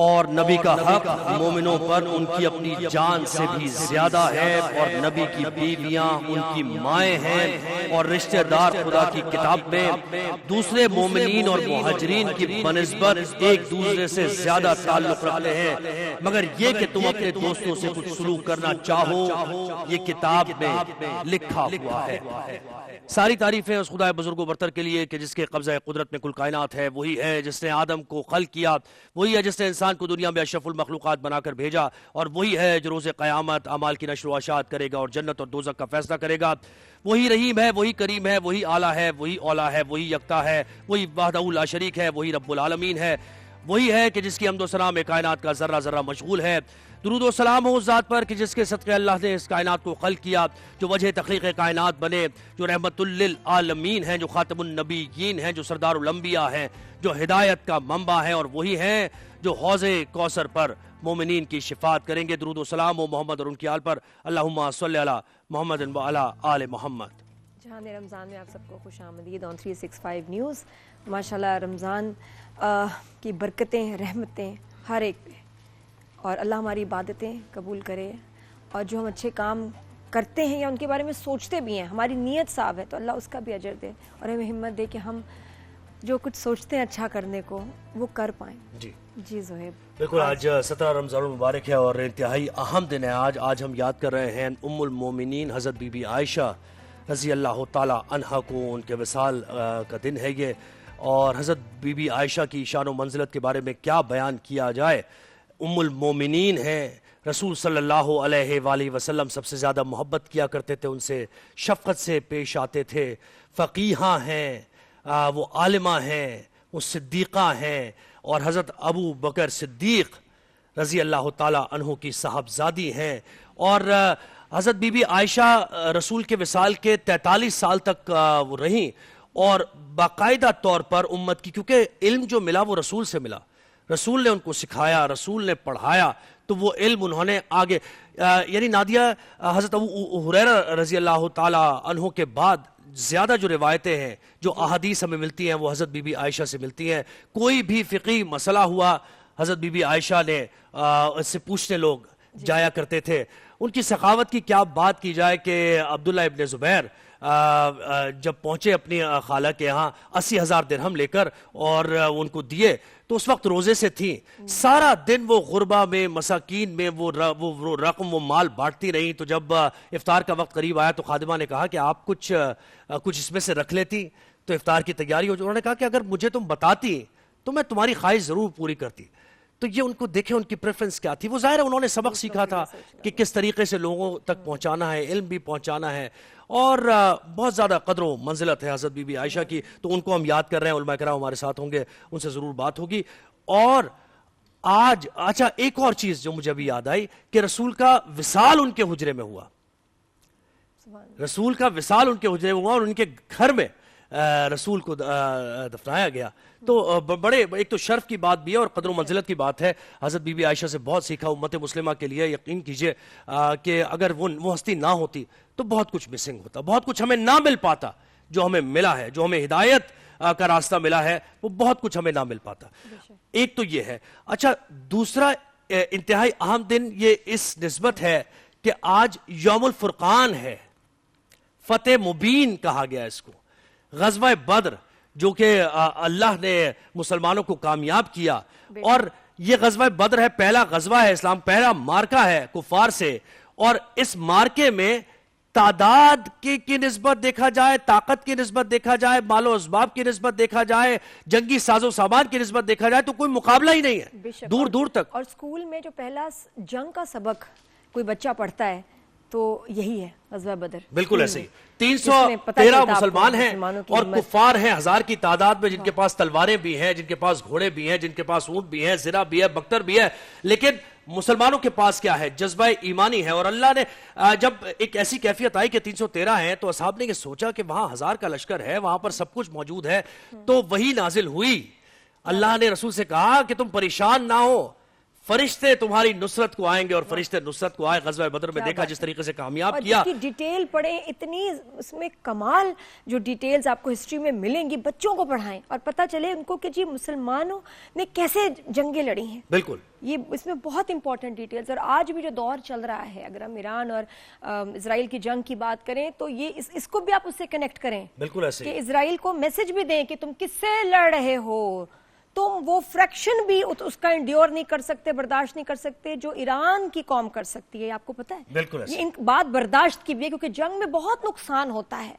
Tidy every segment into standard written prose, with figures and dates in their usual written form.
اور نبی کا حق مومنوں پر ان کی اپنی جان سے بھی زیادہ ہے، اور نبی کی بیویاں ان کی مائیں ہیں، اور رشتہ دار خدا کی کتاب میں دوسرے مومنین اور مہاجرین کی بنسبت ایک دوسرے سے زیادہ تعلق رکھتے ہیں، مگر یہ کہ تم اپنے دوستوں سے کچھ سلوک کرنا چاہو یہ کتاب میں لکھا ہوا ہے۔ ساری تعریفیں اس خدا بزرگ و برتر کے لیے کہ جس کے قبضہ قدرت میں کل کائنات ہے، وہی ہے جس نے آدم کو خلق کیا، وہی ہے جس نے انسان کو دنیا میں اشرف المخلوقات بنا کر بھیجا، اور وہی ہے جو روز قیامت اعمال کی نشر و اشاعت کرے گا اور جنت اور دوزخ کا فیصلہ کرے گا۔ وہی رحیم ہے، وہی کریم ہے، وہی اعلیٰ ہے، وہی اولا ہے، وہی یکتا ہے، وہی وحدہ لا شریک ہے، وہی رب العالمین ہے، وہی ہے کہ جس کی حمد و ثنا میں کائنات کا ذرہ ذرہ مشغول ہے۔ درود و سلام ہو اس ذات پر کہ جس کے صدقے اللہ نے اس کائنات کو خلق کیا، جو وجہ تخلیق کائنات بنے، جو رحمت للعالمین ہیں، جو خاتم النبیین ہیں، جو سردار الانبیاء ہیں، جو ہدایت کا منبع ہیں، اور وہی ہیں جو حوض کوثر پر مومنین کی شفاعت کریں گے۔ درود و سلام ہو محمد اور ان کی آل پر، اللہم صلی علی محمد و علی آل محمد۔ جہاں رمضان میں آپ سب کو خوش آمدید آن 365 نیوز۔ ماشاءاللہ رمضان کی برکتیں، رحمتیں ہر ایک پہ، اور اللہ ہماری عبادتیں قبول کرے، اور جو ہم اچھے کام کرتے ہیں یا ان کے بارے میں سوچتے بھی ہیں، ہماری نیت صاف ہے تو اللہ اس کا بھی اجر دے، اور ہمیں ہمت دے کہ ہم جو کچھ سوچتے ہیں اچھا کرنے کو وہ کر پائیں۔ جی زہیب، بالکل، آج 17 رمضان المبارک ہے اور انتہائی اہم دن ہے۔ آج ہم یاد کر رہے ہیں ام المومنین حضرت بی بی عائشہ رضی اللہ تعالی عنہا کو، ان کے وصال کا دن ہے یہ، اور حضرت بی بی عائشہ کی شان و منزلت کے بارے میں کیا بیان کیا جائے۔ ام المومنین ہیں، رسول صلی اللہ علیہ وآلہ وسلم سب سے زیادہ محبت کیا کرتے تھے، ان سے شفقت سے پیش آتے تھے، فقیہہ ہیں، وہ عالمہ ہیں، وہ صدیقہ ہیں، اور حضرت ابو بکر صدیق رضی اللہ تعالی عنہ کی صاحبزادی ہیں، اور حضرت بی بی عائشہ رسول کے وصال کے 43 سال تک وہ رہیں، اور باقاعدہ طور پر امت کی، کیونکہ علم جو ملا وہ رسول سے ملا، رسول نے ان کو سکھایا، رسول نے پڑھایا، تو وہ علم انہوں نے آگے، یعنی نادیہ حضرت ابو ہریرہ رضی اللہ تعالی عنہ کے بعد زیادہ جو روایتیں ہیں، جو احادیث ہمیں ملتی ہیں، وہ حضرت بی بی عائشہ سے ملتی ہیں۔ کوئی بھی فقہی مسئلہ ہوا حضرت بی بی عائشہ نے اس سے پوچھنے لوگ جایا کرتے تھے۔ ان کی سخاوت کی کیا بات کی جائے کہ عبداللہ ابن زبیر جب پہنچے اپنی خالہ کے ہاں 80,000 درہم لے کر اور ان کو دیے، تو اس وقت روزے سے تھیں، سارا دن وہ غربہ میں، مساکین میں وہ رقم، وہ مال بانٹتی رہیں۔ تو جب افطار کا وقت قریب آیا تو خادمہ نے کہا کہ آپ کچھ اس میں سے رکھ لیتی تو افطار کی تیاری ہو جائے۔ انہوں نے کہا کہ اگر مجھے تم بتاتی تو میں تمہاری خواہش ضرور پوری کرتی۔ تو یہ ان کو دیکھیں ان کی پریفرنس کیا تھی، وہ ظاہر ہے انہوں نے سبق سیکھا تھا کہ کس طریقے سے لوگوں تک پہنچانا ہے، علم بھی پہنچانا ہے، اور بہت زیادہ قدر و منزلت ہے حضرت بی بی عائشہ کی، تو ان کو ہم یاد کر رہے ہیں۔ علماء کرام ہمارے ساتھ ہوں گے، ان سے ضرور بات ہوگی۔ اور آج اچھا ایک اور چیز جو مجھے ابھی یاد آئی کہ رسول کا وصال ان کے حجرے میں ہوا، رسول کا وصال ان کے حجرے میں ہوا، اور ان کے گھر میں رسول کو دفنایا گیا۔ تو بڑے ایک تو شرف کی بات بھی ہے اور قدر و منزلت کی بات ہے۔ حضرت بی بی عائشہ سے بہت سیکھا امت مسلمہ کے لیے۔ یقین کیجئے کہ اگر وہ ہستی نہ ہوتی تو بہت کچھ مسنگ ہوتا، بہت کچھ ہمیں نہ مل پاتا جو ہمیں ملا ہے، جو ہمیں ہدایت کا راستہ ملا ہے، وہ بہت کچھ ہمیں نہ مل پاتا۔ ایک تو یہ ہے۔ اچھا دوسرا انتہائی اہم دن یہ اس نسبت ہے کہ آج یوم الفرقان ہے، فتح مبین کہا گیا اس کو، غزوہ بدر جو کہ اللہ نے مسلمانوں کو کامیاب کیا، اور یہ غزوہ بدر ہے، پہلا غزوہ ہے اسلام، پہلا مارکہ ہے کفار سے، اور اس مارکے میں تعداد کی نسبت دیکھا جائے، طاقت کی نسبت دیکھا جائے، مال و اسباب کی نسبت دیکھا جائے، جنگی ساز و سامان کی نسبت دیکھا جائے تو کوئی مقابلہ ہی نہیں ہے دور دور تک۔ اور اسکول میں جو پہلا جنگ کا سبق کوئی بچہ پڑھتا ہے تو یہی ہے غزوہ بدر۔ بالکل ایسے ہی 313 مسلمان ہیں اور کفار ہیں 1000 کی تعداد میں، جن کے پاس تلواریں بھی ہیں، جن کے پاس گھوڑے بھی ہیں، جن کے پاس اونٹ بھی ہیں، زرہ بھی ہے، بختر بھی ہے، لیکن مسلمانوں کے پاس کیا ہے؟ جذبہ ایمانی ہے۔ اور اللہ نے جب ایک ایسی کیفیت آئی کہ 313 ہیں تو اصحاب نے یہ سوچا کہ وہاں 1000 کا لشکر ہے، وہاں پر سب کچھ موجود ہے، تو وہی نازل ہوئی۔ اللہ نے رسول سے کہا کہ تم پریشان نہ ہو، فرشتے تمہاری نصرت کو آئیں گے اور فرشتے نصرت کو آئے. غزوہ بدر میں دیکھا جس طریقے سے کامیاب کیا. اور اس کی ڈیٹیل پڑھیں, اتنی اس میں کمال جو ڈیٹیلز آپ کو ہسٹری میں ملیں گی, بچوں کو پڑھائیں اور پتہ چلے ان کو کہ جی مسلمانوں نے کیسے جنگیں لڑی ہیں. بالکل, یہ اس میں بہت امپورٹنٹ ڈیٹیلز. اور آج بھی جو دور چل رہا ہے, اگر ہم ایران اور اسرائیل کی جنگ کی بات کریں تو یہ اس کو بھی آپ اس سے کنیکٹ کریں. بالکل ایسے کہ اسرائیل کو میسج بھی دیں کہ تم کس سے لڑ رہے ہو, تم وہ فریکشن بھی اس کا انڈیور نہیں کر سکتے, برداشت نہیں کر سکتے جو ایران کی قوم کر سکتی ہے. آپ کو پتہ ہے بالکل ایسے. یہ ان بات برداشت کی بھی ہے, کیونکہ جنگ میں بہت نقصان ہوتا ہے.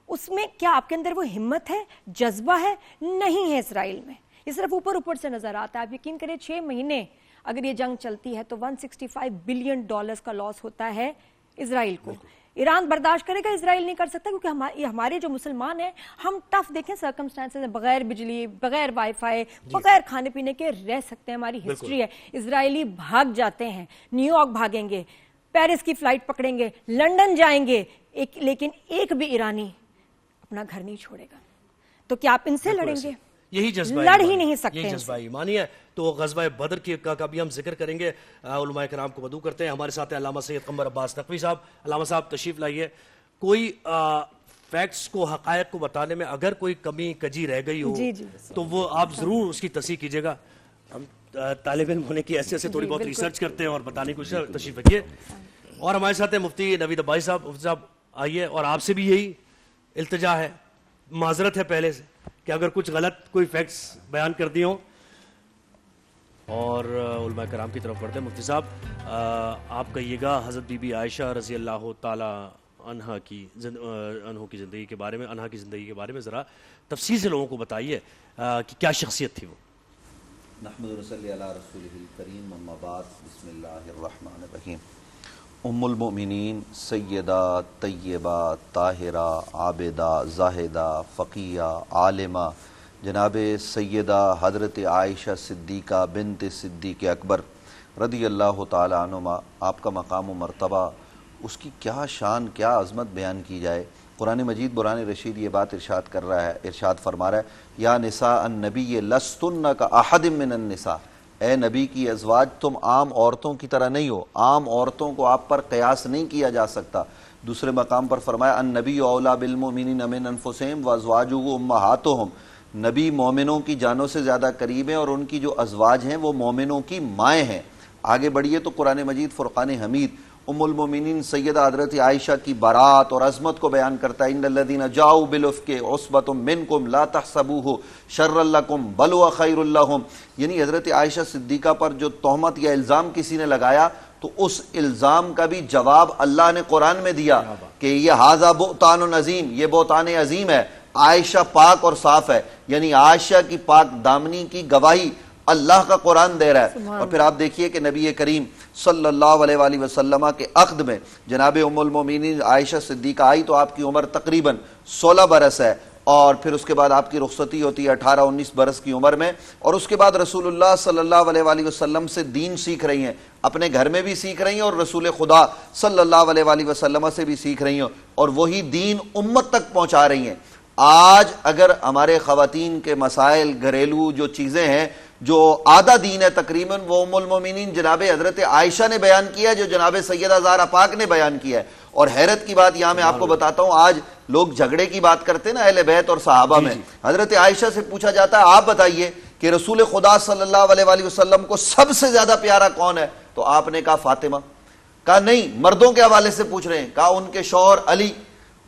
اس میں کیا آپ کے اندر وہ ہمت ہے, جذبہ ہے؟ نہیں ہے اسرائیل میں. یہ صرف اوپر سے نظر آتا ہے. آپ یقین کریں 6 مہینے اگر یہ جنگ چلتی ہے تو $165 بلین کا لاس ہوتا ہے اسرائیل کو. ایران برداشت کرے گا, اسرائیل نہیں کر سکتا, کیونکہ ہمارے جو مسلمان ہیں ہم ٹف دیکھیں سرکمسٹانسز ہیں, بغیر بجلی, بغیر وائی فائی, بغیر کھانے پینے کے رہ سکتے ہیں, ہماری ہسٹری ہے. اسرائیلی بھاگ جاتے ہیں, نیو یارک بھاگیں گے, پیرس کی فلائٹ پکڑیں گے, لنڈن جائیں گے, لیکن ایک بھی ایرانی اپنا گھر نہیں چھوڑے گا. تو کیا آپ ان سے لڑیں گے؟ یہی جذبہ لڑ ہی نہیں سکتے. یہی جذبہ ایمانی ہے. تو غزوہ بدر کا بھی ہم ذکر کریں گے. علماء کرام کو مدعو کرتے ہیں. ہمارے ساتھ ہیں علامہ سید قمر عباس نقوی صاحب. علامہ صاحب تشریف لائیے. کوئی فیکٹس کو, حقائق کو بتانے میں اگر کوئی کمی کجی رہ گئی ہو تو وہ آپ ضرور اس کی تصحیح کیجیے گا. ہم طالب علم ہونے کی حیثیت سے تھوڑی بہت ریسرچ کرتے ہیں اور بتانے کی کوشش. تشریف رکھیے. اور ہمارے ساتھ ہیں مفتی نوید عباسی صاحب. مفتی صاحب آئیے. اور آپ سے بھی یہی التجا ہے, معذرت ہے پہلے سے کہ اگر کچھ غلط کوئی فیکٹس بیان کر دی ہوں. اور علماء کرام کی طرف بڑھتے ہیں. مفتی صاحب آپ کہیے گا حضرت بی بی عائشہ رضی اللہ تعالی عنہا کی زندگی کے بارے میں ذرا تفصیل سے لوگوں کو بتائیے کہ کیا شخصیت تھی وہ. نحمد و نصلی علی رسولہ الکریم, اما بعد, بسم اللہ الرحمن الرحیم. ام المؤمنین سیدہ طیبہ طاہرہ عابدہ زاہدہ فقیہ عالمہ جناب سیدہ حضرت عائشہ صدیقہ بنت صدیق اکبر رضی اللہ تعالی عنہما, آپ کا مقام و مرتبہ, اس کی کیا شان, کیا عظمت بیان کی جائے. قرآن مجید برہان رشید یہ بات ارشاد کر رہا ہے, ارشاد فرما رہا ہے, یا نساء النبی لستن کا احد من النساء, اے نبی کی ازواج تم عام عورتوں کی طرح نہیں ہو, عام عورتوں کو آپ پر قیاس نہیں کیا جا سکتا. دوسرے مقام پر فرمایا النبی اولا بالمؤمنین من انفسہم وازواجہ امہاتہم, نبی مومنوں کی جانوں سے زیادہ قریب ہیں اور ان کی جو ازواج ہیں وہ مومنوں کی مائیں ہیں. آگے بڑھیے تو قرآن مجید فرقان حمید ام المومنین سیدہ حضرت عائشہ کی برات اور عظمت کو بیان کرتا ہے. ان الذین جاؤوا بالافک عصبۃ منکم لا تحسبوہ شرا لکم بل هو خیر لہم, یعنی حضرت عائشہ صدیقہ پر جو تہمت یا الزام کسی نے لگایا تو اس الزام کا بھی جواب اللہ نے قرآن میں دیا کہ یہ ھذا بہتان عظیم, یہ بہتان عظیم ہے. عائشہ پاک اور صاف ہے, یعنی عائشہ کی پاک دامنی کی گواہی اللہ کا قرآن دے رہا ہے. اور پھر آپ دیکھیے کہ نبی کریم صلی اللہ علیہ وآلہ وسلم کے عقد میں جناب ام المومنین عائشہ صدیقہ آئی تو آپ کی عمر تقریباً 16 برس ہے, اور پھر اس کے بعد آپ کی رخصتی ہوتی ہے 18-19 برس کی عمر میں, اور اس کے بعد رسول اللہ صلی اللہ علیہ وآلہ وسلم سے دین سیکھ رہی ہیں, اپنے گھر میں بھی سیکھ رہی ہیں اور رسول خدا صلی اللہ علیہ وآلہ وسلم سے بھی سیکھ رہی ہیں, اور وہی دین امت تک پہنچا رہی ہیں. آج اگر ہمارے خواتین کے مسائل, گھریلو جو چیزیں ہیں, جو آدھا دین ہے تقریباً, وہ ام المومنین جناب حضرت عائشہ نے بیان کیا ہے, جو جناب سیدہ زہرا پاک نے بیان کیا ہے. اور حیرت کی بات یہاں میں آپ کو بتاتا ہوں, آج لوگ جھگڑے کی بات کرتے ہیں نا اہل بیت اور صحابہ میں, حضرت عائشہ سے پوچھا جاتا ہے آپ بتائیے کہ رسول خدا صلی اللہ علیہ وآلہ وسلم کو سب سے زیادہ پیارا کون ہے, تو آپ نے کہا فاطمہ. کہا نہیں, مردوں کے حوالے سے پوچھ رہے ہیں, کہا ان کے شوہر علی.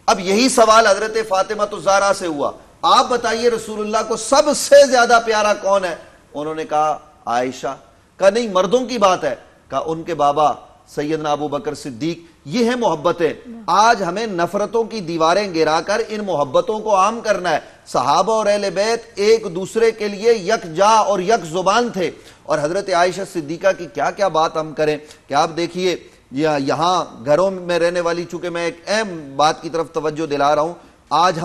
اب یہی سوال حضرت فاطمہ الزہرا سے ہوا, آپ بتائیے رسول اللہ کو سب سے زیادہ پیارا کون ہے, انہوں نے کہا عائشہ. کہا نہیں, مردوں کی بات ہے, کہا ان کے بابا سیدنا ابو بکر صدیق. یہ ہے محبتیں. آج ہمیں نفرتوں کی دیواریں گرا کر ان محبتوں کو عام کرنا ہے. صحابہ اور اہل بیت ایک دوسرے کے لیے یکجا اور یک زبان تھے, اور حضرت عائشہ صدیقہ کی کیا کیا بات ہم کریں کہ آپ دیکھیے یہاں گھروں میں رہنے والی, چونکہ میں ایک اہم بات کی طرف توجہ دلا رہا ہوں, آج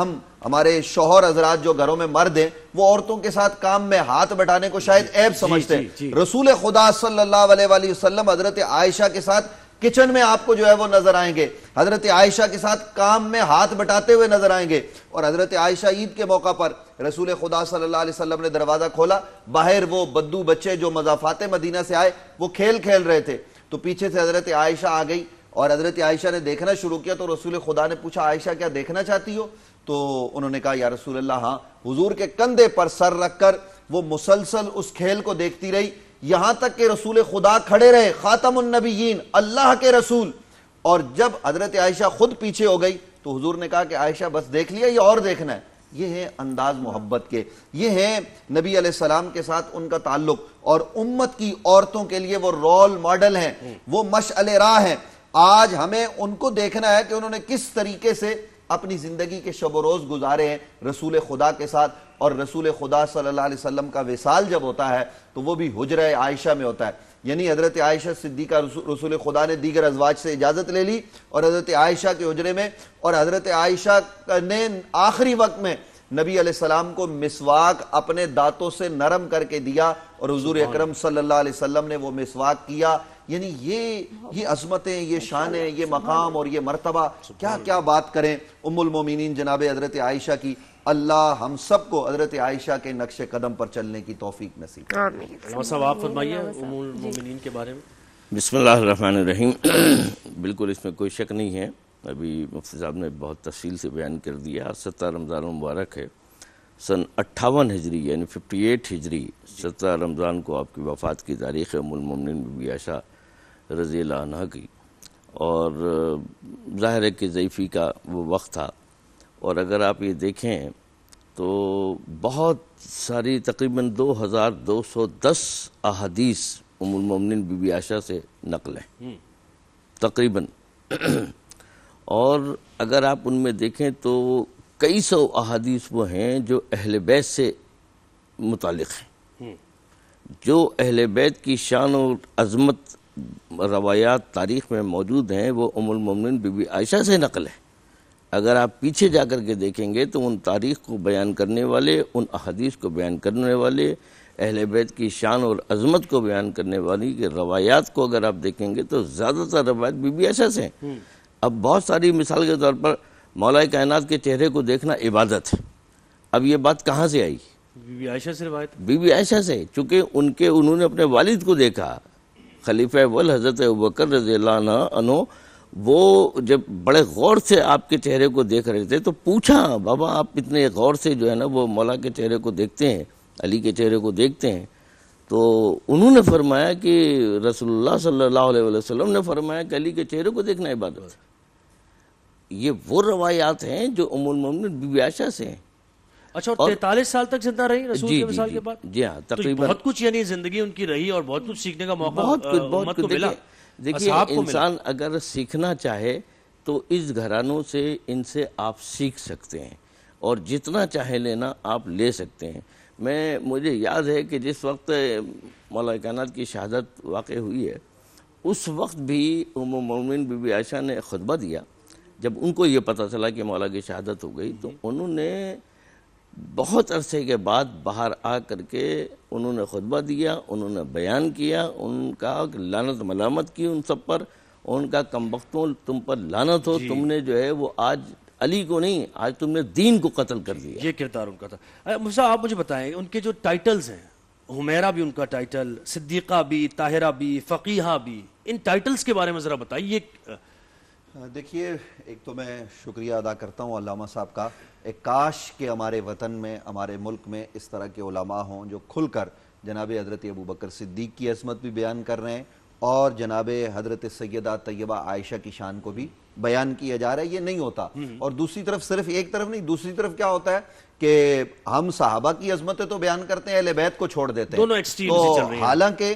ہمارے شوہر حضرات جو گھروں میں مرد ہیں وہ عورتوں کے ساتھ کام میں ہاتھ بٹانے کو شاید عیب سمجھتے ہیں. رسول خدا صلی اللہ علیہ وآلہ وسلم حضرت عائشہ کے ساتھ کچن میں آپ کو جو ہے وہ نظر آئیں گے، حضرت عائشہ کے ساتھ کام میں ہاتھ بٹاتے ہوئے نظر آئیں گے. اور حضرت عائشہ عید کے موقع پر رسول خدا صلی اللہ علیہ وسلم نے دروازہ کھولا، باہر وہ بدو بچے جو مضافات مدینہ سے آئے وہ کھیل رہے تھے، تو پیچھے سے حضرت عائشہ آ گئی اور حضرت عائشہ نے دیکھنا شروع کیا. تو رسول خدا نے پوچھا عائشہ کیا دیکھنا چاہتی ہو؟ تو انہوں نے کہا یا رسول اللہ ہاں. حضور کے کندھے پر سر رکھ کر وہ مسلسل اس کھیل کو دیکھتی رہی، یہاں تک کہ رسول خدا کھڑے رہے، خاتم النبیین، اللہ کے رسول. اور جب حضرت عائشہ خود پیچھے ہو گئی تو حضور نے کہا کہ عائشہ بس دیکھ لیا، یہ اور دیکھنا ہے. یہ ہے انداز محبت کے، یہ ہے نبی علیہ السلام کے ساتھ ان کا تعلق. اور امت کی عورتوں کے لیے وہ رول ماڈل ہیں، وہ مشعل راہ ہیں. آج ہمیں ان کو دیکھنا ہے کہ انہوں نے کس طریقے سے اپنی زندگی کے شب و روز گزارے ہیں رسول خدا کے ساتھ. اور رسول خدا صلی اللہ علیہ وسلم کا وصال جب ہوتا ہے تو وہ بھی حجرہ عائشہ میں ہوتا ہے. یعنی حضرت عائشہ صدیقہ رسول خدا نے دیگر ازواج سے اجازت لے لی اور حضرت عائشہ کے حجرے میں، اور حضرت عائشہ نے آخری وقت میں نبی علیہ السلام کو مسواک اپنے دانتوں سے نرم کر کے دیا اور حضور اکرم صلی اللہ علیہ وسلم نے وہ مسواک کیا. یعنی یہ عظمتیں، یہ شانیں، یہ مقام اور یہ مرتبہ، کیا کیا بات کریں ام المومنین جناب حضرت عائشہ کی. اللہ ہم سب کو حضرت عائشہ کے نقش قدم پر چلنے کی توفیق نصیب. صاحب آپ فرمائیے ام المومنین کے بارے میں. بسم اللہ الرحمن الرحیم. بالکل اس میں کوئی شک نہیں ہے، ابھی مفتی صاحب نے بہت تفصیل سے بیان کر دیا. 17 رمضان المبارک ہے، سن 58 ہجری یعنی 58 ہجری 17 رمضان کو آپ کی وفات کی تاریخ ہے ام المومنین بی بی عائشہ رضی اللہ عنہ کی. اور ظاہر ہے کہ ضعیفی کا وہ وقت تھا، اور اگر آپ یہ دیکھیں تو بہت ساری تقریباً 2210 احادیث ام المومنین بی بی عائشہ سے نقل ہیں تقریباً. اور اگر آپ ان میں دیکھیں تو کئی سو احادیث وہ ہیں جو اہل بیت سے متعلق ہیں. جو اہل بیت کی شان اور عظمت روایات تاریخ میں موجود ہیں وہ ام المومنین بی بی عائشہ سے نقل ہے. اگر آپ پیچھے جا کر کے دیکھیں گے تو ان تاریخ کو بیان کرنے والے، ان احادیث کو بیان کرنے والے، اہل بیت کی شان اور عظمت کو بیان کرنے والی کے روایات کو اگر آپ دیکھیں گے تو زیادہ تر روایت بی بی عائشہ سے ہیں. اب بہت ساری مثال کے طور پر مولا کائنات کے چہرے کو دیکھنا عبادت ہے. اب یہ بات کہاں سے آئی؟ بی بی عائشہ سے روایت. بی بی عائشہ سے، چونکہ انہوں نے اپنے والد کو دیکھا، خلیفہ اول حضرت ابوبکر رضی اللہ عنہ، وہ جب بڑے غور سے آپ کے چہرے کو دیکھ رہے تھے تو پوچھا بابا آپ اتنے غور سے جو ہے نا وہ مولا کے چہرے کو دیکھتے ہیں، علی کے چہرے کو دیکھتے ہیں؟ تو انہوں نے فرمایا کہ رسول اللہ صلی اللہ علیہ وسلم نے فرمایا کہ علی کے چہرے کو دیکھنا عبادت ہے. یہ وہ روایات ہیں جو ام المومنین بی بی عائشہ سے ہیں. اچھا، اور 43 سال تک زندہ رہی رسول کے وصال کے بعد؟ جی ہاں، تقریباً بہت کچھ یعنی زندگی ان کی رہی اور بہت کچھ سیکھنے کا موقع بہت کچھ ملا. دیکھیے انسان اگر سیکھنا چاہے تو اس گھرانوں سے ان سے آپ سیکھ سکتے ہیں، اور جتنا چاہے لینا آپ لے سکتے ہیں. مجھے یاد ہے کہ جس وقت مولا کائنات کی شہادت واقع ہوئی ہے اس وقت بھی ام المومنین بی بی عائشہ نے خطبہ دیا. جب ان کو یہ پتہ چلا کہ مولا کی شہادت ہو گئی تو انہوں نے بہت عرصے کے بعد باہر آ کر کے انہوں نے خطبہ دیا، انہوں نے بیان کیا، ان کا لعنت ملامت کی ان سب پر، ان کا کمبختوں تم پر لعنت ہو، تم نے جو ہے وہ آج علی کو نہیں، آج تم نے دین کو قتل کر دیا. یہ کردار ان کا تھا. مفتی صاحب آپ مجھے بتائیں ان کے جو ٹائٹلز ہیں، حمیرہ بھی ان کا ٹائٹل، صدیقہ بھی، طاہرہ بھی، فقیہہ بھی، ان ٹائٹلز کے بارے میں ذرا بتائیے. دیکھیے ایک تو میں شکریہ ادا کرتا ہوں علامہ صاحب کا، ایک کاش کہ ہمارے وطن میں، ہمارے ملک میں اس طرح کے علماء ہوں جو کھل کر جناب حضرت ابوبکر صدیق کی عظمت بھی بیان کر رہے ہیں اور جناب حضرت سیدہ طیبہ عائشہ کی شان کو بھی بیان کیا جا رہا ہے. یہ نہیں ہوتا. اور دوسری طرف صرف ایک طرف نہیں، دوسری طرف کیا ہوتا ہے کہ ہم صحابہ کی عظمتیں تو بیان کرتے ہیں، اہل بیت کو چھوڑ دیتے ہیں. دونوں ایکسٹریم سے چل رہی ہیں. حالانکہ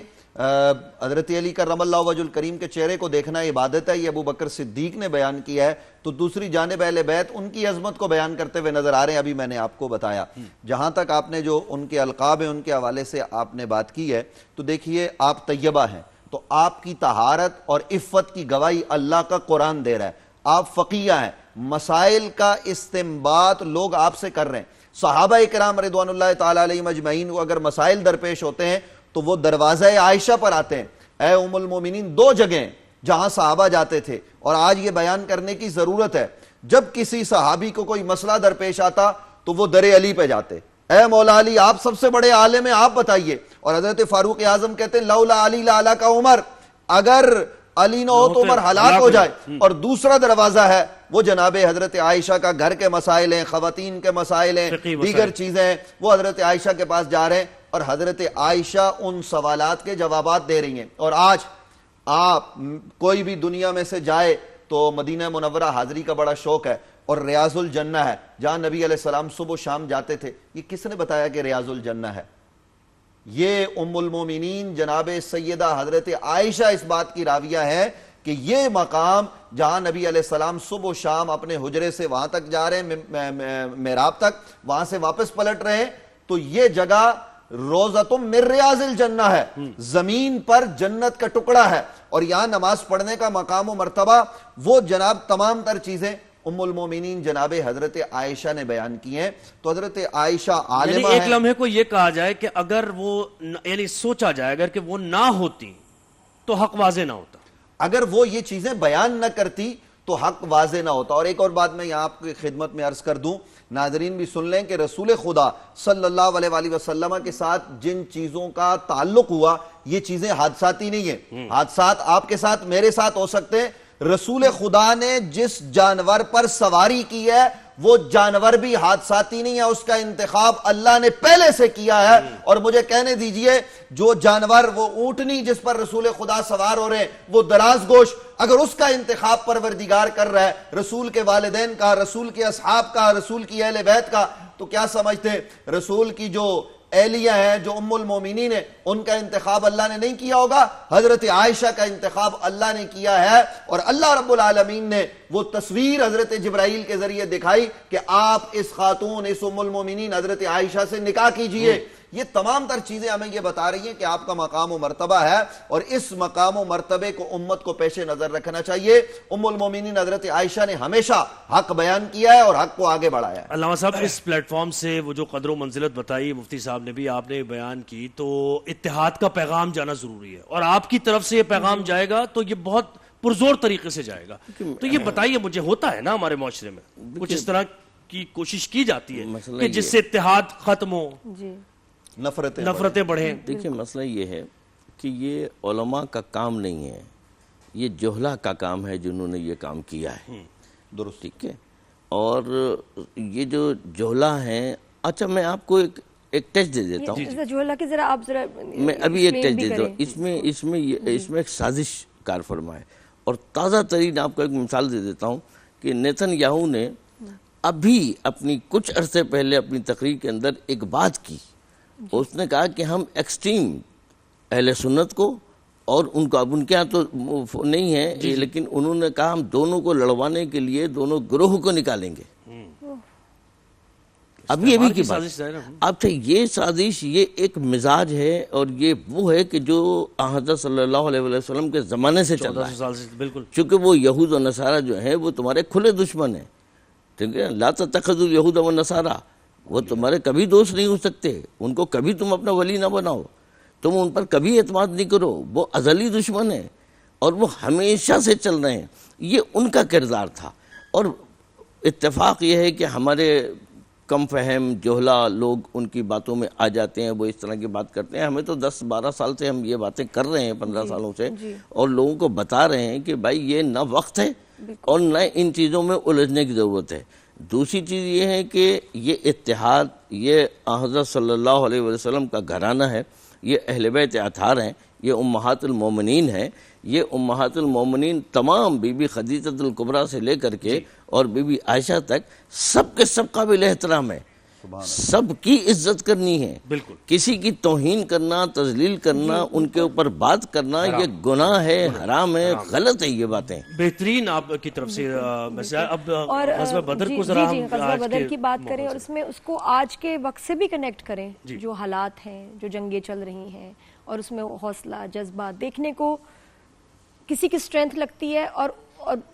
حضرت علی کرم اللہ وجہ الکریم کے چہرے کو دیکھنا عبادت ہے، یہ ابوبکر صدیق نے بیان کیا ہے. تو دوسری جانب اہل بیت ان کی عظمت کو بیان کرتے ہوئے نظر آ رہے ہیں. ابھی میں نے آپ کو بتایا. جہاں تک آپ نے جو ان کے القاب ہیں ان کے حوالے سے آپ نے بات کی ہے تو دیکھیے آپ طیبہ ہیں تو آپ کی طہارت اور عفت کی گواہی اللہ کا قرآن دے رہا ہے. آپ فقیہ ہیں، مسائل کا استنباط لوگ آپ سے کر رہے ہیں. صحابہ کرام رضوان اللہ تعالی علیہم اجمعین کو اگر مسائل درپیش ہوتے ہیں تو وہ دروازہ عائشہ پر آتے ہیں. اے ام المومنین، دو جگہیں جہاں صحابہ جاتے تھے. اور آج یہ بیان کرنے کی ضرورت ہے, جب کسی صحابی کو کوئی مسئلہ درپیش آتا تو وہ در علی پہ جاتے, اے مولا علی آپ سب سے بڑے عالم ہیں, آپ بتائیے. اور حضرت فاروق اعظم کہتے ہیں لولا علی لا کا عمر, اگر علی نہ ہو تو عمر ہلاک ہو جائے. اور دوسرا دروازہ ہے وہ جناب حضرت عائشہ کا, گھر کے مسائل ہیں, خواتین کے مسائل ہیں, دیگر چیزیں ہیں, وہ حضرت عائشہ کے پاس جا رہے ہیں اور حضرت عائشہ ان سوالات کے جوابات دے رہی ہیں. اور آج آپ کوئی بھی دنیا میں سے جائے تو مدینہ منورہ حاضری کا بڑا شوق ہے, اور ریاض الجنہ ہے جہاں نبی علیہ السلام صبح و شام جاتے تھے. یہ کس نے بتایا کہ ریاض الجنہ ہے؟ یہ ام المومنین جناب سیدہ حضرت عائشہ اس بات کی راویہ ہے کہ یہ مقام جہاں نبی علیہ السلام صبح و شام اپنے حجرے سے وہاں تک جا رہے ہیں, محراب تک, وہاں سے واپس پلٹ رہے ہیں, تو یہ جگہ روزۃ من ریاض الجنہ ہے, زمین پر جنت کا ٹکڑا ہے. اور یہاں نماز پڑھنے کا مقام و مرتبہ, وہ جناب تمام تر چیزیں ام المومنین جناب حضرت عائشہ نے بیان کی ہیں. تو حضرت عائشہ عالمہ ایک لمحے کو یہ کہا جائے کہ اگر وہ یعنی سوچا جائے اگر کہ وہ نہ ہوتی تو حق واضح نہ ہوتا, اگر وہ یہ چیزیں بیان نہ کرتی تو حق واضح نہ ہوتا. اور ایک اور بات میں یہاں آپ کی خدمت میں عرض کر دوں, ناظرین بھی سن لیں کہ رسول خدا صلی اللہ علیہ وآلہ وسلم کے ساتھ جن چیزوں کا تعلق ہوا یہ چیزیں حادثاتی نہیں ہیں. حادثات آپ کے ساتھ میرے ساتھ ہو سکتے ہیں. رسول خدا نے جس جانور پر سواری کی ہے وہ جانور بھی حادثاتی نہیں ہے, اس کا انتخاب اللہ نے پہلے سے کیا ہے. اور مجھے کہنے دیجئے جو جانور, وہ اونٹنی جس پر رسول خدا سوار ہو رہے ہیں وہ دراز گوش, اگر اس کا انتخاب پروردگار کر رہا ہے رسول کے والدین کا, رسول کے اصحاب کا, رسول کی اہل بیت کا, تو کیا سمجھتے ہیں رسول کی جو اہلیہ ہیں, جو ام المومنین ہیں, ان کا انتخاب اللہ نے نہیں کیا ہوگا؟ حضرت عائشہ کا انتخاب اللہ نے کیا ہے. اور اللہ رب العالمین نے وہ تصویر حضرت جبرائیل کے ذریعے دکھائی کہ آپ اس خاتون, اس ام المومنین حضرت عائشہ سے نکاح کیجئے. یہ تمام تر چیزیں ہمیں یہ بتا رہی ہیں کہ آپ کا مقام و مرتبہ ہے, اور اس مقام و مرتبے کو امت کو پیش نظر رکھنا چاہیے. ام المومنین حضرت عائشہ نے ہمیشہ حق بیان کیا ہے اور حق کو آگے بڑھایا ہے. علامہ صاحب اس پلیٹ فارم سے وہ جو قدر و منزلت بتائی مفتی صاحب نے بھی, آپ نے بیان کی, تو اتحاد کا پیغام جانا ضروری ہے, اور آپ کی طرف سے یہ پیغام جائے گا تو یہ بہت پرزور طریقے سے جائے گا. تو یہ بتائیے مجھے, ہوتا ہے نا ہمارے معاشرے میں کچھ اس طرح کی کوشش کی جاتی ہے کہ جس سے اتحاد ختم ہو, نفرتیں بڑھیں؟ دیکھیں مسئلہ یہ ہے کہ یہ علماء کا کام نہیں ہے, یہ جہلہ کا کام ہے جنہوں نے یہ کام کیا ہے. درست, ٹھیک ہے. اور یہ جو جہلہ ہیں, اچھا میں آپ کو ایک ٹیسٹ دے دیتا ہوں, جہلہ کی ذرا آپ ذرا میں ابھی ایک ٹیسٹ دے دیتا ہوں. اس میں ایک سازش کار فرما ہے. اور تازہ ترین آپ کو ایک مثال دے دیتا ہوں کہ نیتن یاہو نے ابھی اپنی کچھ عرصے پہلے اپنی تقریر کے اندر ایک بات کی, اس نے کہا کہ ہم ایکسٹریم اہل سنت کو, اور ان کو اب ان کے ہاں تو نہیں ہے, لیکن انہوں نے کہا ہم دونوں کو لڑوانے کے لیے دونوں گروہ کو نکالیں گے. ابھی کی بات. اب سے یہ سازش, یہ ایک مزاج ہے, اور یہ وہ ہے کہ جو حضرت صلی اللہ علیہ وسلم کے زمانے سے چل رہا ہے. چونکہ وہ یہود و نصارہ جو ہیں وہ تمہارے کھلے دشمن ہیں, ٹھیک ہے. لا تتخذوا اليہود والنصارى, وہ تمہارے کبھی دوست نہیں ہو سکتے, ان کو کبھی تم اپنا ولی نہ بناؤ, تم ان پر کبھی اعتماد نہیں کرو, وہ ازلی دشمن ہیں اور وہ ہمیشہ سے چل رہے ہیں. یہ ان کا کردار تھا. اور اتفاق یہ ہے کہ ہمارے کم فہم جہلہ لوگ ان کی باتوں میں آ جاتے ہیں, وہ اس طرح کی بات کرتے ہیں. ہمیں تو 10-12 سال سے ہم یہ باتیں کر رہے ہیں, 15 سالوں سے, اور لوگوں کو بتا رہے ہیں کہ بھائی یہ نہ وقت ہے اور نہ ان چیزوں میں الجھنے کی ضرورت ہے. دوسری چیز یہ ہے کہ یہ اتحاد, یہ حضرت صلی اللہ علیہ وسلم کا گھرانہ ہے, یہ اہل بیت اطہار ہیں, یہ امہات المومنین ہیں. یہ امہات المومنین تمام بی بی خدیجہ الکبریٰ سے لے کر کے اور بی بی عائشہ تک سب کے سب قابل احترام ہے, سب کی عزت کرنی ہے. بالکل, کسی کی توہین کرنا, تذلیل کرنا, ان کے اوپر بات کرنا یہ گناہ ہے, حرام ہے, غلط ہے یہ باتیں. بہترین آپ کی طرف سے. اب غزوہ بدر کو ذرا ہم غزوہ بدر کی بات کریں, اور اس میں اس کو آج کے وقت سے بھی کنیکٹ کریں, جو حالات ہیں, جو جنگیں چل رہی ہیں, اور اس میں حوصلہ, جذبہ دیکھنے کو کسی کی اسٹرینتھ لگتی ہے, اور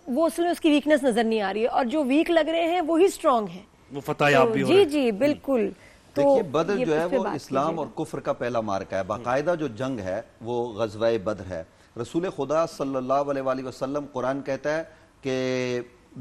وہ اصل میں اس کی ویکنس نظر نہیں آ رہی ہے, اور جو ویک لگ رہے ہیں وہی اسٹرانگ ہیں, وہ فتح یاب بھی ہو رہے ہیں. جی بالکل. دیکھیے بدر جو ہے وہ اسلام اور کفر کا پہلا مارکہ ہے. باقاعدہ جو جنگ ہے وہ غزوہ بدر ہے. رسول خدا صلی اللہ علیہ وآلہ وسلم قرآن کہتا ہے کہ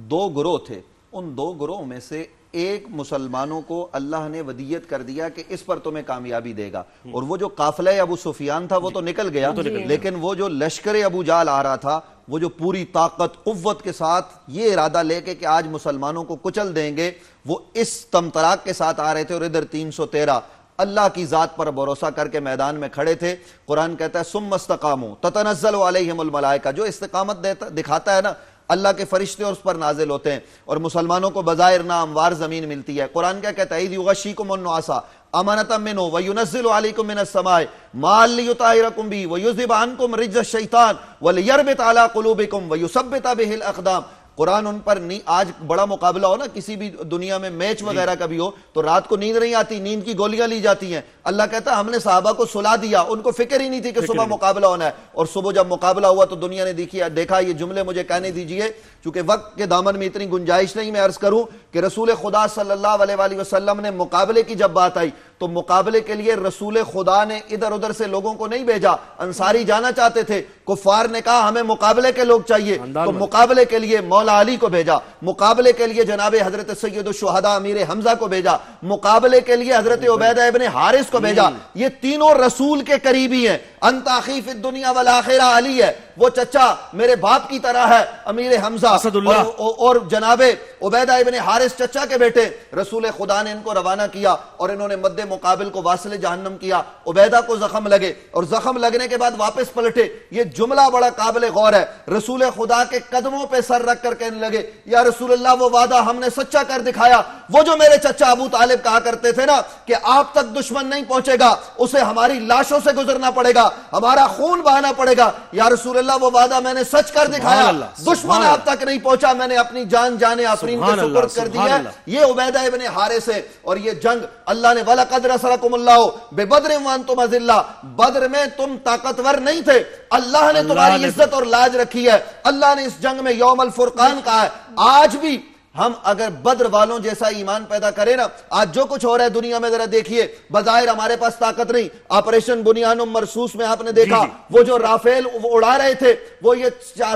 دو گروہ تھے، ان دو گروہوں میں سے ایک مسلمانوں کو اللہ نے ودیت کر دیا کہ اس پر تمہیں کامیابی دے گا، اور وہ جو قافلہ ابو سفیان تھا وہ تو نکل گیا، لیکن وہ جو لشکر ابو جہل آ رہا تھا، وہ جو پوری طاقت قوت کے ساتھ یہ ارادہ لے کے کہ آج مسلمانوں کو کچل دیں گے، وہ اس تمطراق کے ساتھ آ رہے تھے، اور ادھر 313 اللہ کی ذات پر بھروسہ کر کے میدان میں کھڑے تھے۔ قرآن کہتا ہے ثم استقاموا تتنزل علیہم الملائکہ، جو استقامت دکھاتا ہے نا اللہ کے فرشتے اور اس پر نازل ہوتے ہیں، اور مسلمانوں کو بظاہر ناموار زمین ملتی ہے۔ قرآن کیا کہتا ہے اذ یغشیکم النعاس امانۃ منہ وینزل علیکم من السماء ماء لیطہرکم بہ ویذھب عنکم رجز الشیطان ولیربط علی قلوبکم ویثبت بہ الاقدام۔ قرآن ان پر آج بڑا مقابلہ ہو نا کسی بھی دنیا میں میچ وغیرہ کا بھی ہو تو رات کو نیند نہیں آتی، نیند کی گولیاں لی جاتی ہیں۔ اللہ کہتا ہے ہم نے صحابہ کو سلا دیا، ان کو فکر ہی نہیں تھی کہ صبح مقابلہ ہونا ہے، اور صبح جب مقابلہ ہوا تو دنیا نے دیکھا۔ یہ جملے مجھے کہنے دیجئے چونکہ وقت کے دامن میں اتنی گنجائش نہیں، میں عرض کروں کہ رسول خدا صلی اللہ علیہ وآلہ وسلم نے مقابلے کی جب بات آئی تو مقابلے کے لیے رسول خدا نے ادھر ادھر سے لوگوں کو نہیں بھیجا، انصاری جانا چاہتے تھے، کفار نے کہا ہمیں مقابلے کے لوگ چاہیے تو مقابلے کے لیے مولا علی کو بھیجا، مقابلے کے لیے جناب حضرت سید الشہداء امیر حمزہ کو بھیجا، مقابلے کے لیے حضرت عبیدہ ابن حارث کو بھیجا۔ یہ تینوں رسول کے قریبی ہیں۔ انت اخی فی الدنیا والآخرہ علی ہے، وہ چچا میرے باپ کی طرح ہے امیر حمزہ، اور جناب عبیدہ ابن حارث چچا کے بیٹے۔ رسول خدا نے ان کو روانہ کیا اور انہوں نے مد مقابل کو واصل جہنم کیا۔ عبیدہ کو زخم لگے اور زخم لگنے کے بعد واپس پلٹے۔ یہ جملہ بڑا قابل غور ہے۔ رسول خدا کے قدموں پہ سر رکھ کر کہنے لگے یا رسول اللہ وہ وعدہ ہم نے سچا کر دکھایا، وہ جو میرے چچا ابو طالب کہا کرتے تھے نا کہ آپ تک دشمن نہیں پہنچے گا، اسے ہماری لاشوں سے گزرنا پڑے گا، ہمارا خون بہانا پڑے گا، یا رسول اللہ وہ وعدہ میں نے سچ کر دکھایا، دشمن آپ تک نہیں پہنچا، میں نے اپنی جان آفرین کے سپرد کر دی ہے۔ یہ عبیدہ ابن حارث ہے، اور یہ جنگ اللہ نے وَلَقَدْ نَصَرَكُمُ اللَّهُ بِبَدْرٍ وَأَنْتُمْ أَذِلَّةٌ، بدر میں تم طاقتور نہیں تھے، اللہ نے تمہاری عزت اور لاج رکھی ہے۔ اللہ نے اس جنگ میں یوم الفرقان کہا ہے۔ آج بھی ہم اگر بدر والوں جیسا ایمان پیدا کریں نا، آج جو کچھ ہو رہا ہے دنیا میں ذرا دیکھیے، بظاہر ہمارے پاس طاقت نہیں، آپریشن بنیان مرصوص میں آپ نے دیکھا وہ جو رافیل اڑا رہے تھے وہ یہ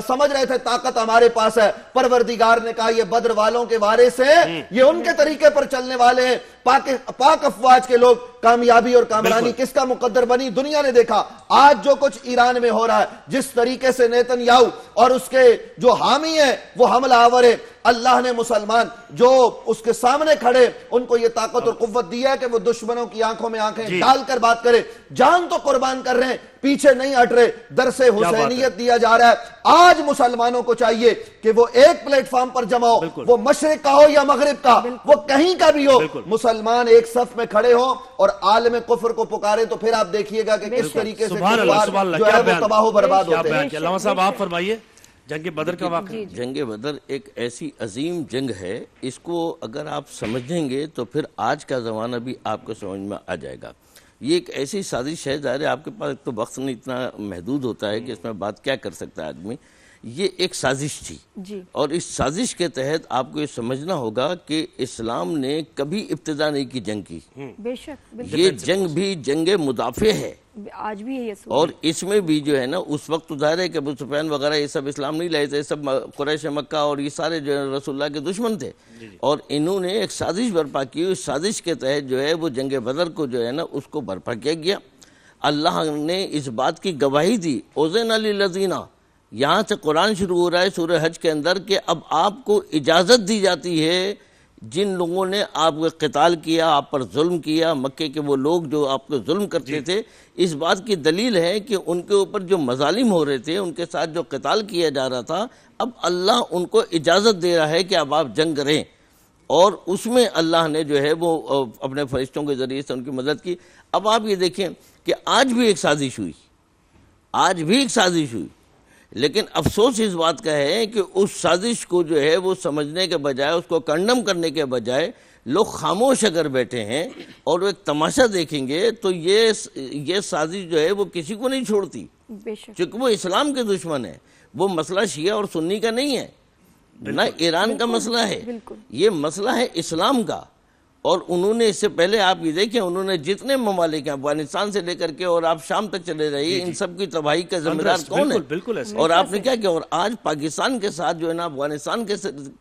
سمجھ رہے تھے طاقت ہمارے پاس ہے۔ پروردگار نے کہا یہ بدر والوں کے وارث ہیں، یہ ان کے طریقے پر چلنے والے ہیں۔ پاک افواج کے لوگ کامیابی اور کامرانی کس کا مقدر بنی دنیا نے دیکھا۔ آج جو کچھ ایران میں ہو رہا ہے، جس طریقے سے نیتن یاہو اور اس کے جو حامی ہیں وہ حملہ آور ہے، اللہ نے مسلمان جو اس کے سامنے کھڑے ان کو یہ طاقت اور قوت دی ہے کہ وہ دشمنوں کی آنکھوں میں آنکھیں ڈال کر بات کرے، جان تو قربان کر رہے ہیں، پیچھے نہیں ہٹ رہے، درس حسینیت دیا جا رہا ہے۔ آج مسلمانوں کو چاہیے کہ وہ ایک پلیٹ فارم پر جمع ہو، وہ مشرق کا ہو یا مغرب کا، وہ کہیں کا بھی ہو، مسلمان ایک صف میں کھڑے ہوں اور عالم کفر کو پکارے، تو پھر آپ دیکھیے گا کہ کس طریقے سے کفار جو ہے وہ تباہ و برباد ہوتے ہیں۔ علامہ صاحب آپ فرمائیے جنگ بدر کا واقعہ۔ جنگ بدر ایک ایسی عظیم جنگ ہے، اس کو اگر آپ سمجھیں گے تو پھر آج کا زمانہ بھی آپ کو سمجھ میں آ جائے گا۔ یہ ایک ایسی سازش ہے، ظاہر ہے آپ کے پاس تو وقت نہیں اتنا محدود ہوتا ہے کہ اس میں بات کیا کر سکتا ہے آدمی۔ یہ ایک سازش تھی، اور اس سازش کے تحت آپ کو یہ سمجھنا ہوگا کہ اسلام نے کبھی ابتدا نہیں کی جنگ کی۔ بے شک یہ جنگ بھی جنگ مدافع ہے، آج بھی ہے، اور اس میں بھی جو ہے نا اس وقت تو ظاہر ہے کہ ابو سفیان وغیرہ یہ سب اسلام نہیں لائے تھے، سب قریش مکہ اور یہ سارے جو ہے رسول اللہ کے دشمن تھے، اور انہوں نے ایک سازش برپا کی۔ اس سازش کے تحت جو ہے وہ جنگ بدر کو جو ہے نا اس کو برپا کیا گیا۔ اللہ نے اس بات کی گواہی دی، اذن للذین، یہاں سے قرآن شروع ہو رہا ہے سورہ حج کے اندر کہ اب آپ کو اجازت دی جاتی ہے جن لوگوں نے آپ کو قتال کیا، آپ پر ظلم کیا، مکے کے وہ لوگ جو آپ کو ظلم کرتے تھے، اس بات کی دلیل ہے کہ ان کے اوپر جو مظالم ہو رہے تھے، ان کے ساتھ جو قتال کیا جا رہا تھا، اب اللہ ان کو اجازت دے رہا ہے کہ اب آپ جنگ کریں، اور اس میں اللہ نے جو ہے وہ اپنے فرشتوں کے ذریعے سے ان کی مدد کی۔ اب آپ یہ دیکھیں کہ آج بھی ایک سازش ہوئی، آج بھی ایک سازش ہوئی، لیکن افسوس اس بات کا ہے کہ اس سازش کو جو ہے وہ سمجھنے کے بجائے، اس کو کنڈم کرنے کے بجائے لوگ خاموش اگر بیٹھے ہیں اور وہ ایک تماشا دیکھیں گے تو یہ سازش جو ہے وہ کسی کو نہیں چھوڑتی، چونکہ وہ اسلام کے دشمن ہے۔ وہ مسئلہ شیعہ اور سنی کا نہیں ہے، نہ ایران کا مسئلہ ہے، یہ مسئلہ ہے اسلام کا، اور انہوں نے اس سے پہلے آپ یہ دیکھیں انہوں نے جتنے ممالک ہیں افغانستان سے لے کر کے اور آپ شام تک چلے رہیے ان سب کی تباہی کا ذمہ دار کون ہے؟ بالکل ایسے. اور آپ نے کیا کیا؟ اور آج پاکستان کے ساتھ جو ہے نا افغانستان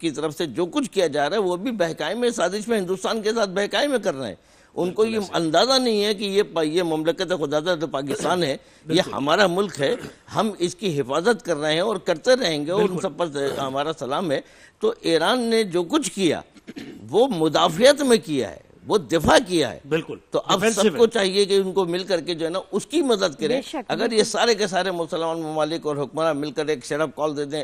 کی طرف سے جو کچھ کیا جا رہا ہے وہ بھی بہکائی میں سازش میں ہندوستان کے ساتھ بہکائی میں کر رہے ہیں. ان کو یہ اندازہ نہیں ہے کہ یہ مملکت خداداد پاکستان ہے، یہ ہمارا ملک ہے، ہم اس کی حفاظت کر رہے ہیں اور کرتے رہیں گے، اور ان سب پر ہمارا سلام ہے. تو ایران نے جو کچھ کیا وہ مدافعت میں کیا ہے، وہ دفاع کیا ہے. بالکل. تو اب سب کو چاہیے کہ ان کو مل کر کے جو ہے نا اس کی مدد کریں. اگر یہ سارے کے سارے مسلمان ممالک اور حکمران مل کر ایک شٹ اپ کال دے دیں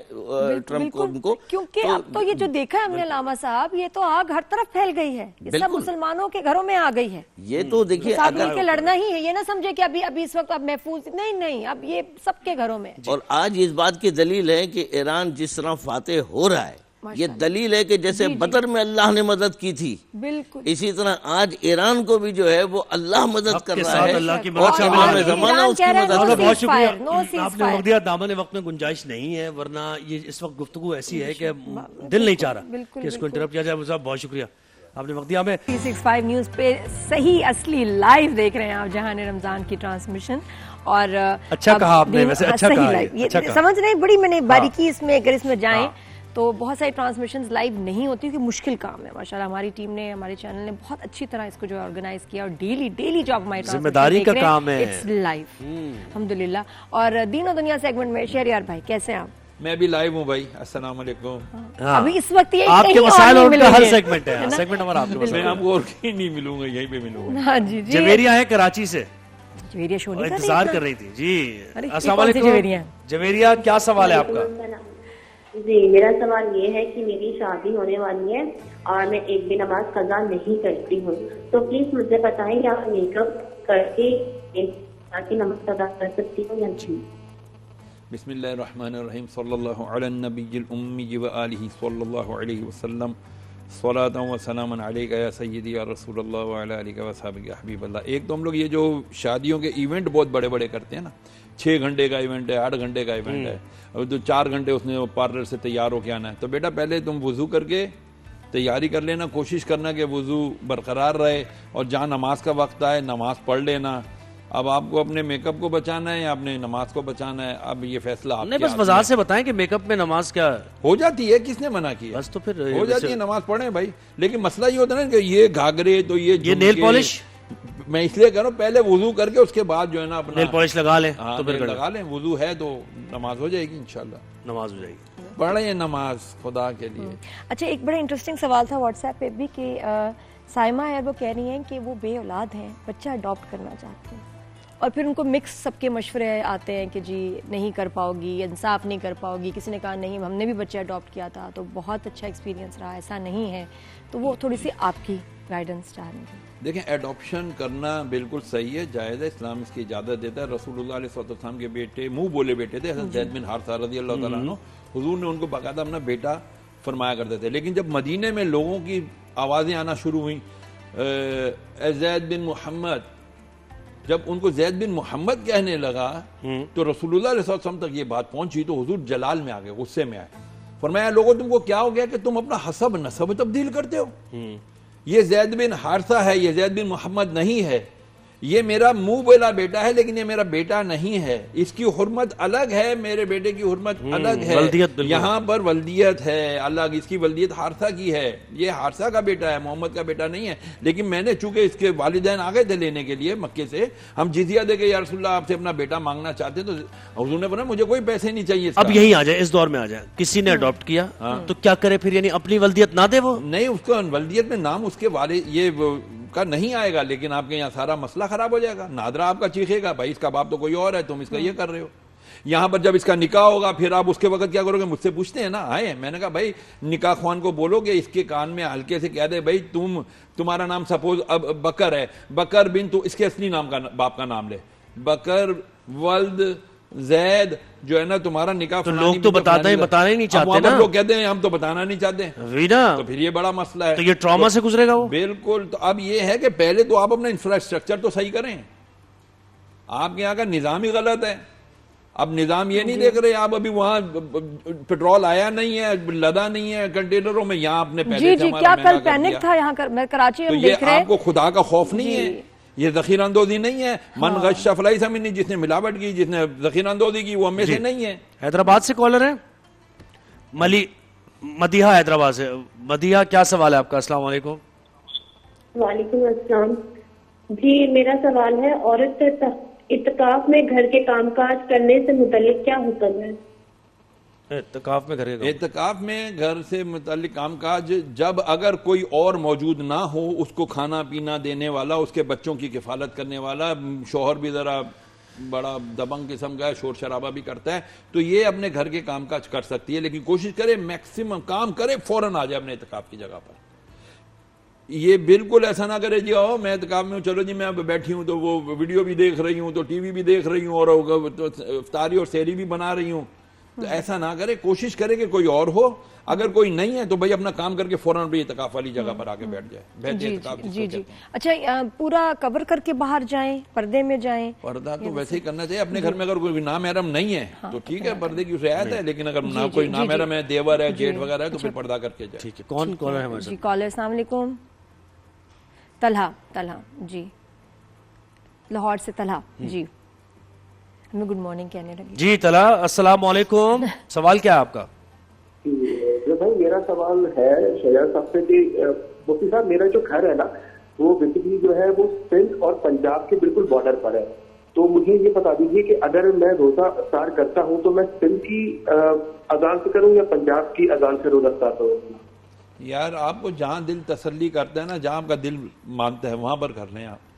ٹرمپ کو، ان کو، کیونکہ اب تو یہ جو دیکھا ہے ہم نے علامہ صاحب، یہ تو آگ ہر طرف پھیل گئی ہے، یہ سب مسلمانوں کے گھروں میں آ گئی ہے. یہ تو دیکھیے ساتھ مل کے لڑنا ہی ہے، یہ نہ سمجھے کہ ابھی اس وقت اب محفوظ نہیں، اب یہ سب کے گھروں میں. اور آج اس بات کی دلیل ہے کہ ایران جس طرح فاتح ہو رہا ہے، یہ دلیل ہے کہ جیسے بدر میں اللہ نے مدد کی تھی، بالکل اسی طرح آج ایران کو بھی جو ہے وہ اللہ مدد کر رہا ہے، اللہ کی اور امام زمانہ اس کی مدد کر رہا ہے. بہت شکریہ. آپ نے وقت دیا، دامن وقت میں گنجائش نہیں ہے، ورنہ یہ اس وقت گفتگو ایسی ہے کہ دل نہیں چاہ رہا کہ اس کو انٹرپٹ کیا جائے. صاحب بہت شکریہ، آپ نے وقت دیا ہمیں. 365 نیوز پہ صحیح اصلی لائیو دیکھ رہے ہیں آپ جہان رمضان کی ٹرانسمیشن. اور اچھا کہا آپ نے، ویسے اچھا کہا، سمجھ رہے ہیں بڑی میں نے باریکی اس میں، اگر اس میں جائیں تو بہت ساری ٹرانسمیشنز لائیو نہیں ہوتی کیونکہ مشکل کام ہے. ماشاءاللہ ہماری ٹیم نے، ہمارے چینل نے بہت اچھی طرح اس کو جو ہے آرگنائز کیا، اور ڈیلی جو آپ ہماری ذمہ داری کا کام ہے، اٹس لائیو الحمدللہ. اور دین و دنیا سیگمنٹ میں شہریار بھائی کیسے ہیں آپ؟ میں بھی لائیو ہوں بھائی. السلام علیکم. ابھی اس وقت یہ آپ کے مسائل اور ان کا ہر سیگمنٹ ہے، سیگمنٹ ہمارا آپ کے مسائل. میں آپ کو اور کہیں نہیں ملوں گا، یہیں پہ ملوں گا. ہاں جی جی. جویریہ ہے کراچی سے، جویریہ شو نہیں انتظار کر رہی تھی. جی السلام علیکم جویریہ، کیا سوال ہے آپ کا؟ جی میرا سوال یہ ہے کہ میری شادی ہونے والی ہے اور میں ایک بھی نماز قضا نہیں کرتی ہوں، تو پلیز مجھے بتائیں کہ آپ میک اپ کر کے نماز قضا کر سکتی ہوں یا نہیں؟ بسم اللہ الرحمن الرحیم. صلی اللہ علی النبی الامی و آلہ صلی اللہ علیہ وسلم. صلاۃ و سلام علیک یا سیدی یا رسول اللہ وعلی آلہ و صحبہ یا حبیب اللہ. ایک تو ہم لوگ یہ جو شادیوں کے ایونٹ بہت بڑے بڑے کرتے ہیں نا، 6 گھنٹے کا ایونٹ ہے، 8 گھنٹے کا ایونٹ ہے، اور تو 4 گھنٹے اس نے پارلر سے تیار ہو کے آنا ہے. تو بیٹا پہلے تم وضو کر کے تیاری کر لینا، کوشش کرنا کہ وضو برقرار رہے، اور جہاں نماز کا وقت آئے نماز پڑھ لینا. اب آپ کو اپنے میک اپ کو بچانا ہے یا اپنے نماز کو بچانا ہے، اب یہ فیصلہ آپ نہیں، بس وضاحت سے بتائیں کہ میک اپ میں نماز کیا ہو جاتی ہے، کس نے منع کیا؟ بس تو پھر ہو جاتی ہے، نماز پڑھیں بھائی. لیکن مسئلہ یہ ہوتا ہے نا کہ یہ گھاگرے تو یہ نیل پالش، میں اس لیے کہہ رہا ہوں پہلے وضو کر کے اس کے بعد جو ہے نا اپنا نیل پالش لگا لیں تو پھر لگا لیں. وضو ہے تو نماز ہو جائے گی انشاءاللہ، نماز ہو جائے گی. پڑھیں نماز خدا کے لیے. اچھا، ایک بڑا انٹرسٹنگ سوال تھا واٹس ایپ پہ بھی کہ سائمہ ہے، وہ کہہ رہی ہیں کہ وہ بے اولاد ہیں، بچہ اڈاپٹ کرنا چاہتے ہیں، اور پھر ان کو مکس سب کے مشورے آتے ہیں کہ جی نہیں کر پاؤ گی، انصاف نہیں کر پاؤ گی. کسی نے کہا نہیں ہم نے بھی بچہ اڈاپٹ کیا تھا تو بہت اچھا ایکسپیرینس رہا، ایسا نہیں ہے. تو وہ تھوڑی سی آپ کی گائیڈنس چاہ رہی ہیں. دیکھیں ایڈاپشن کرنا بالکل صحیح ہے، جائز ہے، اسلام اس کی اجازت دیتا ہے. رسول اللہ علیہ وسلم کے بیٹے، منہ بولے بیٹے تھے، حضرت زید بن حارثہ رضی اللہ تعالیٰ عنہ، حضور نے ان کو باقاعدہ اپنا بیٹا فرمایا کرتے تھے. لیکن جب مدینے میں لوگوں کی آوازیں آنا شروع ہوئیں، اے زید بن محمد، جب ان کو زید بن محمد کہنے لگا تو رسول اللہ علیہ وسلم تک یہ بات پہنچی تو حضور جلال میں آ گئے، غصے میں آئے. فرمایا لوگوں تم کو کیا ہو گیا کہ تم اپنا حسب نسب تبدیل کرتے ہو؟ یہ زید بن حارثہ ہے، یہ زید بن محمد نہیں ہے. یہ میرا منہ بولا بیٹا ہے لیکن یہ میرا بیٹا نہیں ہے. اس کی حرمت الگ ہے، میرے بیٹے کی حرمت الگ ہے. یہاں پر ولدیت ہے الگ، اس کی ولدیت حارثہ کی ہے، یہ حارثہ کا بیٹا ہے، محمد کا بیٹا نہیں ہے. لیکن میں نے چونکہ اس کے والدین آ گئے تھے لینے کے لیے مکے سے، ہم جزیہ دے کے یا رسول اللہ آپ سے اپنا بیٹا مانگنا چاہتے ہیں، تو حضور نے فرمایا مجھے کوئی پیسے نہیں چاہیے. اب یہی آ جائے، اس دور میں آ جائے، کسی نے اڈاپٹ کیا تو کیا کرے پھر؟ یعنی اپنی ولدیت نہ دے، وہ نہیں، اس کو ولدیت میں نام اس کے والد یہ کا نہیں آئے گا، لیکن آپ کے یہاں سارا مسئلہ خراب ہو جائے گا. نادرا آپ کا چیخے گا بھائی اس کا باپ تو کوئی اور ہے، تم اس کا یہ کر رہے ہو. یہاں پر جب اس کا نکاح ہوگا پھر آپ اس کے وقت کیا کرو گے؟ مجھ سے پوچھتے ہیں نا، آئے میں نے کہا بھائی نکاح خوان کو بولو گے اس کے کان میں ہلکے سے کہہ دے بھائی تمہارا نام سپوز اب بکر ہے، بکر بن، تو اس کے اصلی نام کا باپ کا نام لے، بکر ولد زید جو ہے نا تمہارا نکاح. تو لوگ تو بتانا ہی نہیں چاہتے نا، لوگ کہتے ہیں ہم تو بتانا نہیں چاہتے، تو پھر یہ بڑا مسئلہ ہے. تو یہ ٹراما سے گزرے گا وہ. بالکل. تو اب یہ ہے کہ پہلے تو آپ اپنا انفراسٹرکچر تو صحیح کریں. آپ کے یہاں کا نظام ہی غلط ہے. اب نظام یہ نہیں دیکھ رہے آپ ابھی وہاں پیٹرول آیا نہیں ہے, لدا نہیں ہے کنٹینروں میں, یہاں اپنے پہلے جی کیا کل پینک تھا یہاں کراچی ہم دیکھ رہے ہیں. آپ کو خدا کا خوف نہیں ہے, یہ ذخیرہ اندوزی نہیں ہے. من غش فلیس منی, جس نے ملاوٹ کی, جس نے ذخیرہ اندوزی کی, وہ ہم میں سے نہیں ہے. حیدرآباد سے کالر ہے مدیحہ حیدرآباد سے. مدیحہ کیا سوال ہے آپ کا؟ السلام علیکم. وعلیکم السلام. جی میرا سوال ہے, عورت اعتکاف میں گھر کے کام کاج کرنے سے متعلق کیا حکم ہے؟ اعتکاف میں گھر سے متعلق کام کاج, جب اگر کوئی اور موجود نہ ہو, اس کو کھانا پینا دینے والا, اس کے بچوں کی کفالت کرنے والا, شوہر بھی ذرا بڑا دبنگ قسم کا ہے, شور شرابہ بھی کرتا ہے, تو یہ اپنے گھر کے کام کاج کر سکتی ہے, لیکن کوشش کرے میکسیمم کام کرے, فوراً آ جائے اپنے اعتکاف کی جگہ پر. یہ بالکل ایسا نہ کرے جی آؤ میں اعتکاف میں ہوں, چلو جی میں اب بیٹھی ہوں تو وہ ویڈیو بھی دیکھ رہی ہوں, تو ٹی وی بھی دیکھ رہی ہوں, اور افطاری اور سحری بھی بنا رہی ہوں. تو ایسا نہ کرے, کوشش کرے کہ کوئی اور ہو. اگر کوئی نہیں ہے تو بھائی اپنا کام کر کے فوراً بھی اعتکاف والی جگہ پر آ کے بیٹھ جائے. جی اچھا, پورا کور کر کے باہر جائیں, پردے میں جائیں؟ پردہ تو ویسے ہی کرنا چاہیے. اپنے گھر میں اگر کوئی نامحرم نہیں ہے تو ٹھیک ہے, پردے کی رعایت ہے, لیکن اگر کوئی نامحرم ہے, دیور ہے, جیٹ وغیرہ ہے, تو پھر پردہ کر کے جائے. ٹھیک ہے. کون کالر ہے ہمارے ساتھ؟ جی کالر. السلام علیکم. طلحہ جی لاہور سے. طلحہ جی ہمیں گڈ مارننگ کہنے لگے. جی طلحہ السلام علیکم, سوال کیا ہے آپ کا؟ بھائی میرا سوال ہے شہزاد صاحب سے کہ مفتی صاحب میرا جو گھر ہے نا وہ بیسیکلی جو ہے وہ سندھ اور پنجاب کے بالکل بارڈر پر ہے, تو مجھے یہ بتا دیجیے کہ اگر میں روزہ افطار کرتا ہوں تو میں سندھ کی اذان سے کروں یا پنجاب کی اذان سے روزہ افطار کروں؟ یار آپ کو جہاں دل تسلی کرتا ہے نا, جہاں آپ کا دل مانتا ہے وہاں پر کر لیں آپ.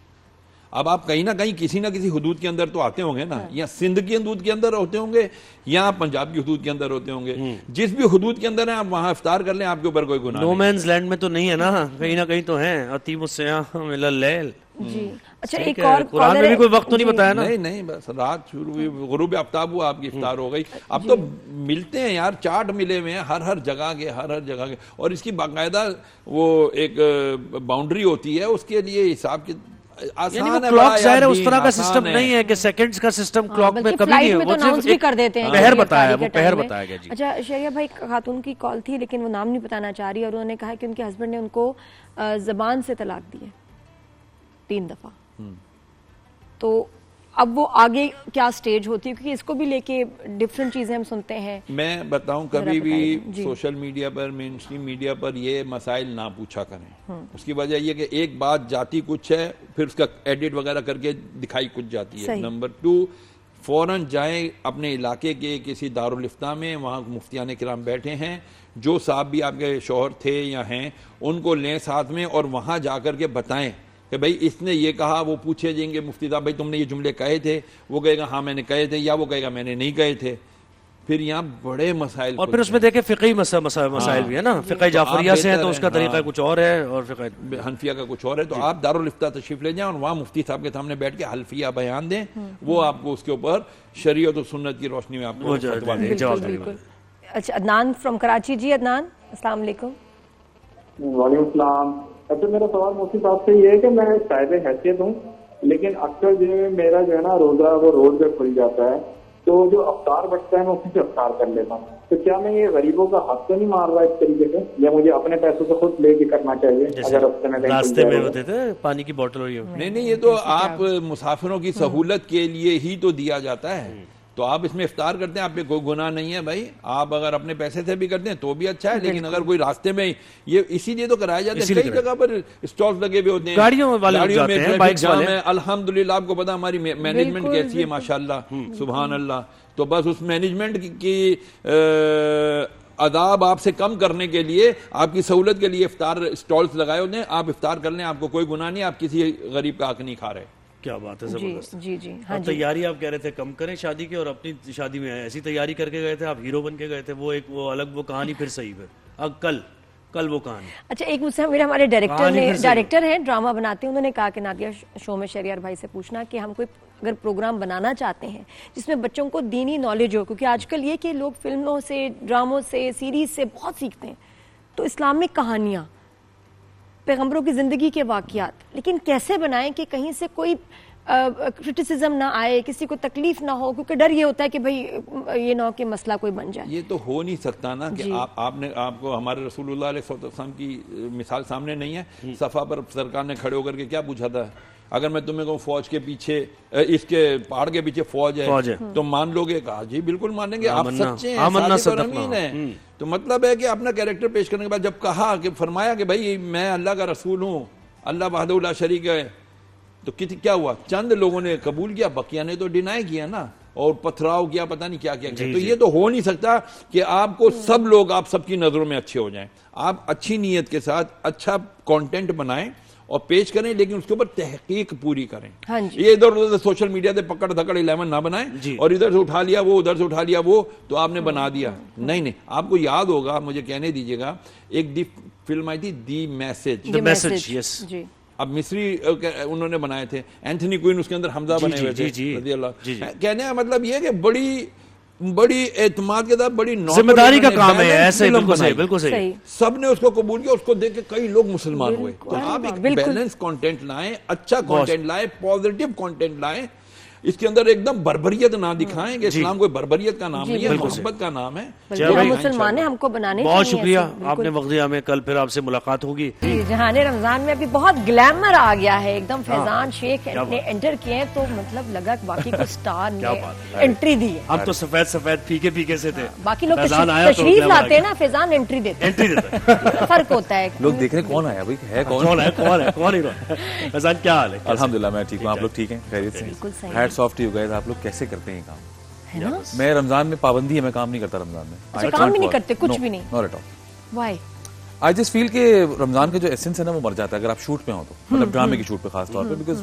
اب آپ کہیں نہ کہیں کسی نہ کسی حدود کے اندر تو آتے ہوں گے نا, یا سندھ کی حدود کے اندر ہوتے ہوں گے یا پنجاب کی حدود کے اندر ہوتے ہوں گے. جس بھی حدود کے اندر ہیں آپ وہاں افطار کر لیں, آپ کے اوپر کوئی گناہ نہیں. نو مینز لینڈ میں تو نہیں ہے نا, کہیں نہ کہیں تو ہیں. اطیب الصیام الی اللیل. جی اچھا, ایک اور قرآن میں بھی کوئی وقت تو نہیں بتایا نا. نہیں بس رات شروع ہوئی, غروب آفتاب ہوا, آپ کی افطار ہو گئی. اب تو ملتے ہیں یار, چارٹ ملے ہوئے ہیں ہر جگہ کے, ہر جگہ کے, اور اس کی باقاعدہ وہ ایک باؤنڈری ہوتی ہے اس کے لیے حساب کی. آسان ہے, کلاک ظاہر ہے اس طرح کا سسٹم نہیں ہے کہ سیکنڈز کا سسٹم کلاک میں کبھی نہیں ہے, وہ صرف پہر بتایا ہے, وہ پہر بتایا گیا. جی اچھا شریعہ بھائی, خاتون کی کال تھی لیکن وہ نام نہیں بتانا چاہ رہی, اور انہوں نے کہا کہ ان کے ہسبینڈ نے ان کو زبان سے طلاق دی ہے 3 دفعہ. تو اب وہ آگے کیا سٹیج ہوتی ہے, کیونکہ اس کو بھی لے کے ڈیفرنٹ چیزیں ہم سنتے ہیں. میں بتاؤں کبھی بھی سوشل میڈیا پر, مین اسٹریم میڈیا پر یہ مسائل نہ پوچھا کریں. اس کی وجہ یہ کہ ایک بات جاتی کچھ ہے, پھر اس کا ایڈٹ وغیرہ کر کے دکھائی کچھ جاتی ہے. نمبر 2, فوراً جائیں اپنے علاقے کے کسی دارالافتاء میں, وہاں مفتیان کرام بیٹھے ہیں, جو صاحب بھی آپ کے شوہر تھے یا ہیں ان کو لیں ساتھ میں, اور وہاں جا کر کے بتائیں کہ بھئی اس نے یہ کہا. وہ پوچھے جائیں گے مفتی صاحب بھئی تم نے یہ جملے کہے تھے, وہ کہے گا ہاں میں نے کہے تھے, یا وہ کہے گا میں نے نہیں کہے تھے. پھر یہاں بڑے مسائل, اور پھر اس میں دیکھیں فقہی مسائل بھی ہے نا. فقہ جعفریہ سے ہے تو اس کا طریقہ کچھ اور ہے, اور فقہ حنفیہ کا کچھ اور ہے. تو آپ دارالافتاء تشریف لے جائیں اور وہاں مفتی صاحب کے سامنے بیٹھ کے حلفیہ بیان دیں, وہ آپ کو اس کے اوپر شریعت و سنت کی روشنی میں آپ کو جواب دیں. اچھا عدنان فرام کراچی. جی عدنان السلام علیکم. وعلیکم السلام. اچھا میرا سوال مفتی صاحب سے یہ ہے کہ میں صاحب حیثیت ہوں, لیکن اکثر جو میرا جو ہے نا روزہ وہ روز پہ کھل جاتا ہے, تو جو افطار بچتا ہے میں اسی سے افطار کر لیتا ہوں. تو کیا میں یہ غریبوں کا حق تو نہیں مار رہا اس طریقے سے, یا مجھے اپنے پیسوں سے خود لے کے کرنا چاہیے اگر ہفتے میں راستے میں ہوتے تھے پانی کی بوٹل ہو؟ نہیں یہ تو آپ مسافروں کی سہولت کے لیے ہی تو دیا جاتا ہے. تو آپ اس میں افطار کرتے ہیں, آپ پہ کوئی گناہ نہیں ہے بھائی. آپ اگر اپنے پیسے سے بھی کرتے ہیں تو بھی اچھا ہے, لیکن اگر کوئی راستے میں, یہ اسی لیے تو کرایا جاتا ہے, کئی جگہ پر اسٹالز لگے ہوئے ہوتے ہیں, گاڑیوں میں ٹریفک جام ہے. الحمدللہ آپ کو پتا ہماری مینجمنٹ کیسی ہے ماشاءاللہ, سبحان اللہ. تو بس اس مینجمنٹ کی عذاب آپ سے کم کرنے کے لیے, آپ کی سہولت کے لیے افطار اسٹالز لگائے ہوتے ہیں. آپ افطار کر لیں, آپ کو کوئی گناہ نہیں, آپ کسی غریب کا حق نہیں کھا رہے. کیا بات ہے, زبردست. جی تیاری آپ کہہ رہے تھے کم کریں شادی کی, اور اپنی شادی میں ایسی تیاری کر کے گئے تھے, آپ ہیرو بن کے گئے تھے, وہ ایک وہ الگ وہ کہانی پھر صحیح ہے. اب کل وہ کہانی. اچھا ایک مجھ سے میرے ہمارے ڈائریکٹر ہیں, ڈرامہ بناتے ہیں, انہوں نے کہا کہ نادیہ شو میں شہریار بھائی سے پوچھنا کہ ہم کوئی اگر پروگرام بنانا چاہتے ہیں جس میں بچوں کو دینی نالج ہو, کیونکہ آج کل یہ کہ لوگ فلموں سے, ڈراموں سے, سیریز سے بہت سیکھتے ہیں, تو اسلامک کہانیاں, پیغمبروں کی زندگی کے واقعات, لیکن کیسے بنائیں کہ کہیں سے کوئی کرٹیسزم نہ آئے, کسی کو تکلیف نہ ہو, کیونکہ ڈر یہ ہوتا ہے کہ بھئی یہ نہ ہو کہ مسئلہ کوئی بن جائے. یہ تو ہو نہیں سکتا نا کہ آپ کو ہمارے رسول اللہ علیہ وسلم کی مثال سامنے نہیں ہے. صفا پر سرکار نے کھڑے ہو کر کے کیا پوچھا تھا, اگر میں تمہیں کہوں فوج کے پیچھے, اس کے پہاڑ کے پیچھے فوج ہے تو مان لو گے؟ کہا جی بالکل مانیں گے, آپ سچے ہیں, صادق اور امین ہیں. تو مطلب ہے کہ اپنا کیریکٹر پیش کرنے کے بعد جب کہا کہ فرمایا کہ بھائی میں اللہ کا رسول ہوں, اللہ وحدہ لا شریک ہے, تو کیا ہوا, چند لوگوں نے قبول کیا, بقیہ نے تو ڈینائی کیا نا, اور پتھراؤ کیا, پتہ نہیں کیا کیا. تو یہ تو ہو نہیں سکتا کہ آپ کو سب لوگ آپ سب کی نظروں میں اچھے ہو جائیں. آپ اچھی نیت کے ساتھ اچھا کانٹینٹ بنائیں اور پیش کریں, لیکن اس کے اوپر تحقیق پوری کریں. یہ ادھر ادھر سوشل میڈیا سے پکڑ دھکڑ 11 نہ بنائیں اور ادھر سے اٹھا لیا وہ, ادھر سے اٹھا لیا وہ, تو آپ نے بنا دیا. نہیں, آپ کو یاد ہوگا, مجھے کہنے دیجیے گا, ایک فلم آئی تھی دی میسج, اب مصری انہوں نے بنائے تھے, اینتھنی کوئن اس کے اندر حمزہ بنے ہوئے تھے رضی اللہ. کہنے کا مطلب یہ کہ بڑی اعتماد کے ساتھ, بڑی ذمہ داری کا کام ہے, ایسے بالکل صحیح, سب نے اس کو قبول کیا, اس کو دیکھ کے کئی لوگ مسلمان ہوئے. تو آپ ایک بیلنس کانٹینٹ لائیں, اچھا کانٹینٹ لائیں, پازیٹیو کانٹینٹ لائیں, اس کے اندر ایک دم بربریت نہ دکھائیں کہ اسلام کوئی بربریت کا نام نہیں ہے, محبت کا نام ہے. ہم مسلمان ہیں, ہم کو بنانے چاہیے. بہت شکریہ, آپ نے وقت دیا ہمیں, کل پھر آپ سے ملاقات ہوگی. جہان رمضان میں ابھی بہت گلیمر آ گیا ہے, ایک دم فیضان شیخ نے انٹر کیے ہیں, تو مطلب لگا کہ باقی کوئی سٹار نے انٹری دی ہے. ہم تو سفید پھیکے سے تھے, باقی لوگ تشریف لاتے ہیں نا, فیضان انٹری دیتے ہیں, فرق ہوتا ہے. لوگ دیکھ رہے کون آیا بھائی, ہے کون ہی. فیضان کیا حال ہے؟ الحمدللہ میں ٹھیک ہوں, آپ لوگ ٹھیک ہیں, خیریت سے؟ Hats of two you guys, آپ لوگ کیسے کرتے ہیں کام؟ میں رمضان میں پابندی ہے, میں کام نہیں کرتا رمضان میں. کام بھی نہیں کرتے, کچھ بھی نہیں؟ Not at all. Why? I just feel کہ رمضان کا جو ایسنس ہے نا وہ مر جاتا ہے اگر آپ شوٹ پہ ہوں تو, مطلب ڈرامے کی شوٹ پہ خاص طور پہ, بیکاز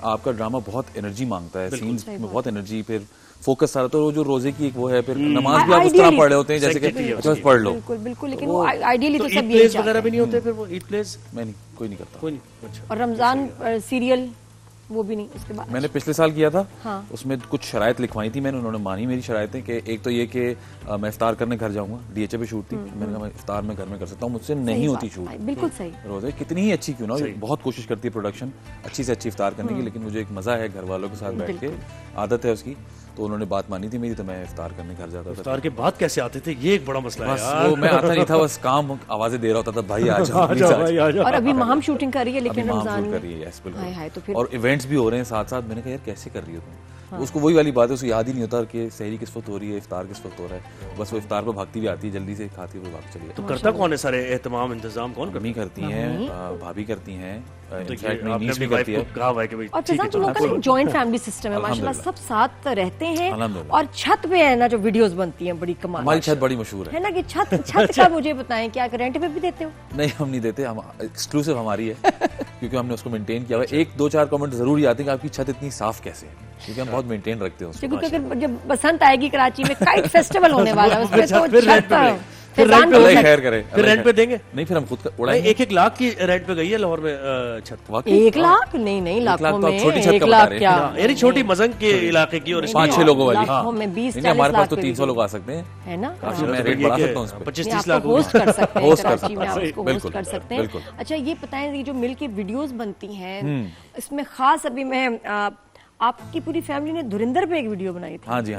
آپ کا ڈرامہ بہت انرجی مانگتا ہے, سینز میں بہت انرجی, پھر فوکس سارا. تو جو روزے کی ایک وہ ہے, پھر نماز بھی آپ اس طرح پڑھ رہے ہوتے ہیں جیسے کہ پڑھ لو. بالکل, لیکن وہ آئیڈیلی تو سب یہی وغیرہ بھی نہیں ہوتے, پھر وہ ایٹ پلیز میں نہیں, کوئی نہیں کرتا. اور رمضان سیریل وہ بھی نہیں. اس کے بعد میں نے پچھلے سال کیا تھا, اس میں کچھ شرائط لکھوائی تھی میں نے, انہوں نے مانی میری شرائطیں, کہ ایک تو یہ کہ میں افطار کرنے گھر جاؤں گا, ڈی ایچ اے پہ شوٹ تھی, میں نے کہا میں افطار میں گھر میں کر سکتا ہوں, مجھ سے نہیں ہوتی شوٹ. بالکل صحیح, روزے کتنی ہی اچھی کیوں نہ, بہت کوشش کرتی ہے پروڈکشن اچھی سے اچھی افطار کرنے کی, لیکن مجھے ایک مزہ ہے گھر والوں کے ساتھ بیٹھ کے, عادت ہے اس کی, تو انہوں نے بات مانی تھی میری, تو میں افطار کرنے گھر جاتا تھا. افطار کے بعد کیسے آتے تھے, یہ ایک بڑا مسئلہ ہے. بس وہ میں آتا نہیں تھا, بس کام آوازیں دے رہا ہوتا تھا, بھائی آ جاؤ. اور ابھی مہم شوٹنگ کر رہی ہے, لیکن رمضان کر رہی ہے, اور ایونٹس بھی ہو رہے ہیں ساتھ ساتھ. میں نے کہا یار کیسے کر رہی ہو تم, اس کو وہی والی بات ہے, اس کو یاد ہی نہیں ہوتا کہ سحری کس وقت ہو رہی ہے, افطار کس وقت ہو رہا ہے, بس وہ افطار پہ بھاگتی بھی آتی ہے, جلدی سے کھاتی ہوئی بھاگ چلی. تو کرتا کون ہے سارے اہتمام انتظام, کون امی کرتی ہیں, بھابھی کرتی ہیں, اور فیضان تم لوگ کا جوائنٹ فیملی سسٹم ہے ماشاءاللہ, سب ساتھ رہتے ہیں, اور چھت پہ ہے نا جو ویڈیوز بنتی ہیں بڑی کمال. ہماری چھت بڑی مشہور ہے نا, کہ چھت کا مجھے بتائیں, کیا رینٹ پہ بھی دیتے ہو؟ نہیں ہم نہیں دیتے, ہم ایکسکلوسیو ہماری ہے, کیونکہ ہم نے اس کو مینٹین کیا ہوا ہے. 1-2-4 کمنٹ ضرور آتے ہیں کہ آپ کی چھت اتنی صاف کیسے ہے, کیونکہ ہم بہت مینٹین رکھتے ہیں اس کو. کیونکہ اگر جب بسنت آئے گی کراچی میں, کائٹ فیسٹیول ہونے والا ہے, اس پہ تو چھت خیر کرے, پھر رینٹ پہ دیں گے. نہیں پھر ہم خود اڑائیں. 1 لاکھ کی رینٹ پہ گئی ہے لاہور میں چھت. 1 لاکھ نہیں, لاکھوں میں 1 لاکھ کیا, یعنی چھوٹی مزنگ کے علاقے کی, اور 5-6 لوگوں والی. لاکھوں میں 20-40 ہمارے پاس لاکھ تو 300 لوگ آ سکتے ہیں, ہے نا, میں ریٹ بڑھا سکتا ہوں اس پہ, 25-30 لاکھ ہوسٹ کر سکتے ہیں کراچی میں, آپ اس کو ہوسٹ بالکل کر سکتے ہیں. اچھا یہ بتائیں, یہ جو مل کے ویڈیوز بنتی ہیں, اس میں خاص ابھی میں آپ کی پوری فیملی نے دھرندر پہ ایک ویڈیو بنائی تھی. ہاں جی,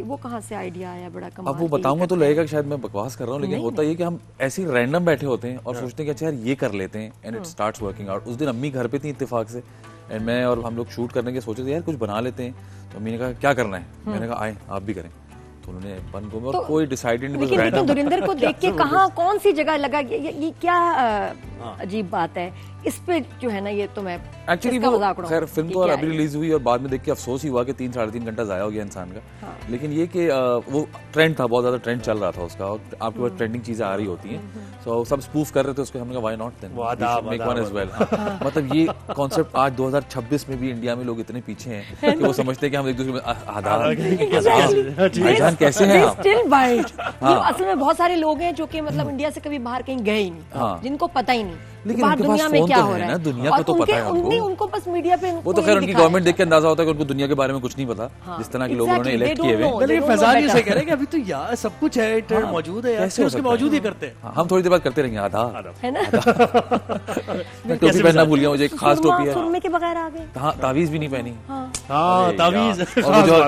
وہ کہاں سے آئیڈیا آیا, بڑا کمال. اب وہ بتاؤں گا تو لگے گا کہ شاید میں بکواس کر رہا ہوں, لیکن ہوتا یہ کہ ہم ایسے ہی رینڈم بیٹھے ہوتے ہیں اور سوچتے ہیں کہ اچھا یار یہ کر لیتے ہیں, and it starts working out. اس دن امی گھر پہ تھی اتفاق سے, اینڈ میں اور ہم لوگ شوٹ کرنے کے سوچے تھے یار کچھ بنا لیتے ہیں, تو امی نے کہا کیا کرنا ہے, میں نے کہا آئیں آپ بھی کریں, تو انہوں نے بن گئے, اور کوئی ڈیسائیڈ نہیں. لیکن دھرندر کو دیکھ کے کہاں کون سی جگہ لگا, یہ کیا عجیب بات ہے, اس پہ جو ہے نا, یہ تو میں ایکچولی خیر فلم تو ابھی ریلیز ہوئی, اور بعد میں دیکھ کے افسوس ہی ہوا کہ 3-3.5 گھنٹہ ضائع ہو گیا انسان کا. لیکن یہ کہ وہ ٹرینڈ تھا, بہت زیادہ ٹرینڈ چل رہا تھا اس کا, اور آپ کے پاس ٹرینڈنگ چیزیں آ رہی ہوتی ہیں, سو سب اسپوف کر رہے تھے اس کو, ہم نے کہا why not then make one as well. مطلب یہ کانسیپٹ آج 2026 میں بھی انڈیا میں لوگ اتنے پیچھے ہیں کہ وہ سمجھتے ہیں کہ ہم ایک دوسرے میں کیسے ہیں. اصل میں بہت سارے لوگ ہیں جو کہ مطلب انڈیا سے کبھی باہر کہیں گئے ہی نہیں, جن کو پتہ ہی نہیں. لیکن باہر ان کے دنیا پاس میں فون کیا تو ہو ہے رہا نا, ہے, دنیا کا تو پتہ ہے ان کو بس میڈیا پہ وہ تو خیر ان کی گورنمنٹ دیکھ کے اندازہ ہوتا ہے کہ ان کو دنیا کے بارے میں کچھ نہیں پتا, جس طرح کے لوگ انہوں نے الیکٹ کیے ہوئے. لیکن فیضان یہ سے کہہ رہے ہیں کہ ابھی تو یار سب کچھ ہے, انٹرنیٹ موجود ہے یار, اس کے باوجود ہی کرتے ہیں. ہم تھوڑی دیر بعد کرتے رہیں گے آدھا ہے نا, میں ٹوپی پہننا بھول گیا, مجھے ایک خاص ٹوپی ہے, سرمے کے بغیر آ گئے, تعویذ بھی نہیں پہنی, ہاں تعویذ, اور جو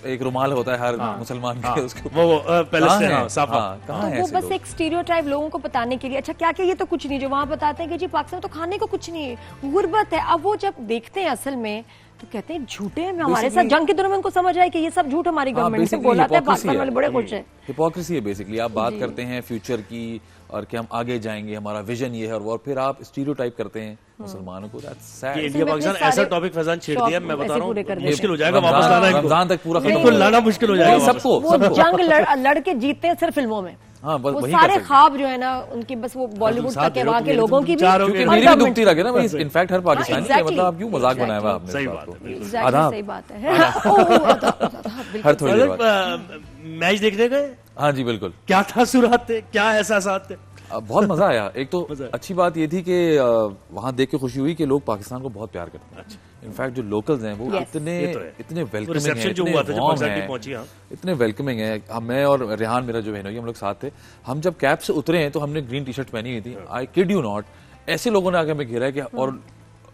ایک رومال ہوتا ہے ہر مسلمان کے, اس کو وہ پہلے سے کہاں ہے, وہ بس ایک اسٹیریوٹائپ لوگوں کو بتانے کے لیے. اچھا کیا کہ یہ تو کچھ نہیں, جو وہاں بتاتے ہیں کہ جی پاکستان تو کھانے کو کچھ نہیں ہے, غربت ہے. اب وہ جب دیکھتے ہیں اصل میں تو کہتے ہیں جھوٹے ہیں, ہمارے ساتھ جنگ کے دنوں میں ان کو سمجھ آئے کہ یہ سب جھوٹ ہماری گورنمنٹ سے بولاتے ہیں, پاکستان والے بڑے خوش ہیں. ہپوکریسی ہے بیسکلی, آپ بات کرتے ہیں فیوچر کی اور کہ ہم آگے جائیں گے, ہمارا ویژن یہ ہے, اور پھر آپ اسٹیریوٹائپ کرتے ہیں مسلمانوں کو. انڈیا پاکستان ایسا ٹاپک فیضان چھیڑ دیا, میں بتا رہا ہوں مشکل ہو جائے گا واپس لانا, رمضان تک پورا ختم لانا مشکل ہو جائے گا سب کو. وہ جنگ لڑ کے جیتتے ہیں صرف فلموں میں, وہ سارے خواب جو ہے نا ان کی, بس وہ بالی ووڈ تک ہے, وہاں کے لوگوں کی بھی, کیونکہ میری بھی دکھتی رہے نا انفیکٹ ہر پاکستانی کے, مطلب آپ کیوں مذاق بنایا ہوا آپ نے صحیح بات ہے, صحیح بات ہے. ہر تھوڑی دیر بعد میچ دیکھنے گئے, ہاں جی بالکل, کیا تاثرات تھے, کیا احساسات تھے؟ بہت مزہ آیا. ایک تو اچھی بات یہ تھی کہ وہاں دیکھ کے خوشی ہوئی کہ لوگ پاکستان کو بہت پیار کرتے ہیں. انفیکٹ جو لوکلز ہیں وہ اتنے ویلکمنگ ہیں, اتنے ویلکمنگ ہیں. میں اور ریحان میرا جو بہنوئی, ہم لوگ ساتھ تھے, ہم جب کیب سے اترے ہیں تو ہم نے گرین ٹی شرٹ پہنی ہوئی تھی. آئی کڈ یو ناٹ, ایسے لوگوں نے آگے ہمیں گھیرا ہے کہ, اور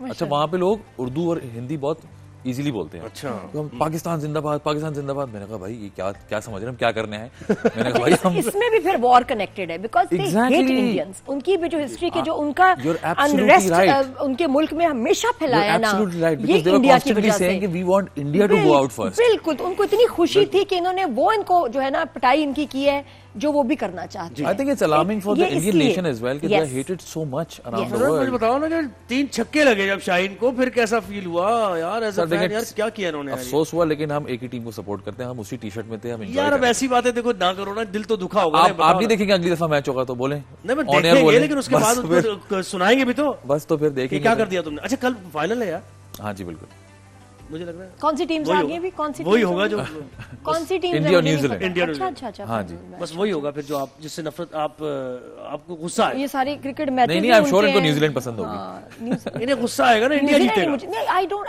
اچھا وہاں پہ لوگ اردو اور ہندی بہت ایزیلی بولتے ہیں. اچھا پاکستان زندہ باد, پاکستان زندہ باد. میں نے کہا بھائی یہ کیا سمجھ رہے ہیں, ہم کیا کرنے ہیں. میں نے کہا بھائی ہم اس میں بھی پھر وار کنیکٹڈ ہے, بیکاز دے ہیٹ انڈینز. ان کی بھی جو ہسٹری کے جو ان کا انریسٹ ان کے ملک میں ہمیشہ پھیلایا نا, یہ انڈیا کی وجہ سے. We want India to go out first. بالکل, ان کو اتنی خوشی تھی کہ انہوں نے وہ ان کو جو ہے نا پٹائی ان کی ہے جو وہ بھی کرنا چاہتے ہیں. I think it's alarming for the Indian nation as well کہ they are hated so much around the world. مجھے بتاؤ نا, جب 3 چھکے لگے جب شاہین کو, پھر کیسا فیل ہوا یار, ایسا فین یار کیا کیا انہوں نے. افسوس ہوا, لیکن ہم ایک ہی ٹیم کو سپورٹ کرتے ہیں, ہم اسی ٹی شرٹ میں تھے, ہم یار اب ایسی باتیں دیکھو نہ کرو نا, دل تو دکھا ہوگا. آپ نہیں دیکھیں گے اگلی دفعہ میچ ہوگا تو بولیں, نہیں دیکھیں گے, لیکن اس کے بعد سنائیں گے بھی تو, بس تو پھر دیکھیں کیا کر دیا تم نے. اچھا کل فائنل ہے یار. ہاں جی بالکل, مجھے لگ رہا ہے کون سی ٹیمز آگے بھی, کون سی وہی ہوگا جو, کون سی ٹیم, انڈیا اور نیوزی لینڈ. اچھا ہاں جی, بس وہی ہوگا پھر جو آپ جس سے نفرت, آپ کو غصہ ہے. یہ سارے کرکٹ میچز نہیں نہیں, آئی ایم شور ان کو نیوزی لینڈ پسند ہوگی. انہیں غصہ آئے گا نا انڈیا جیتے گا.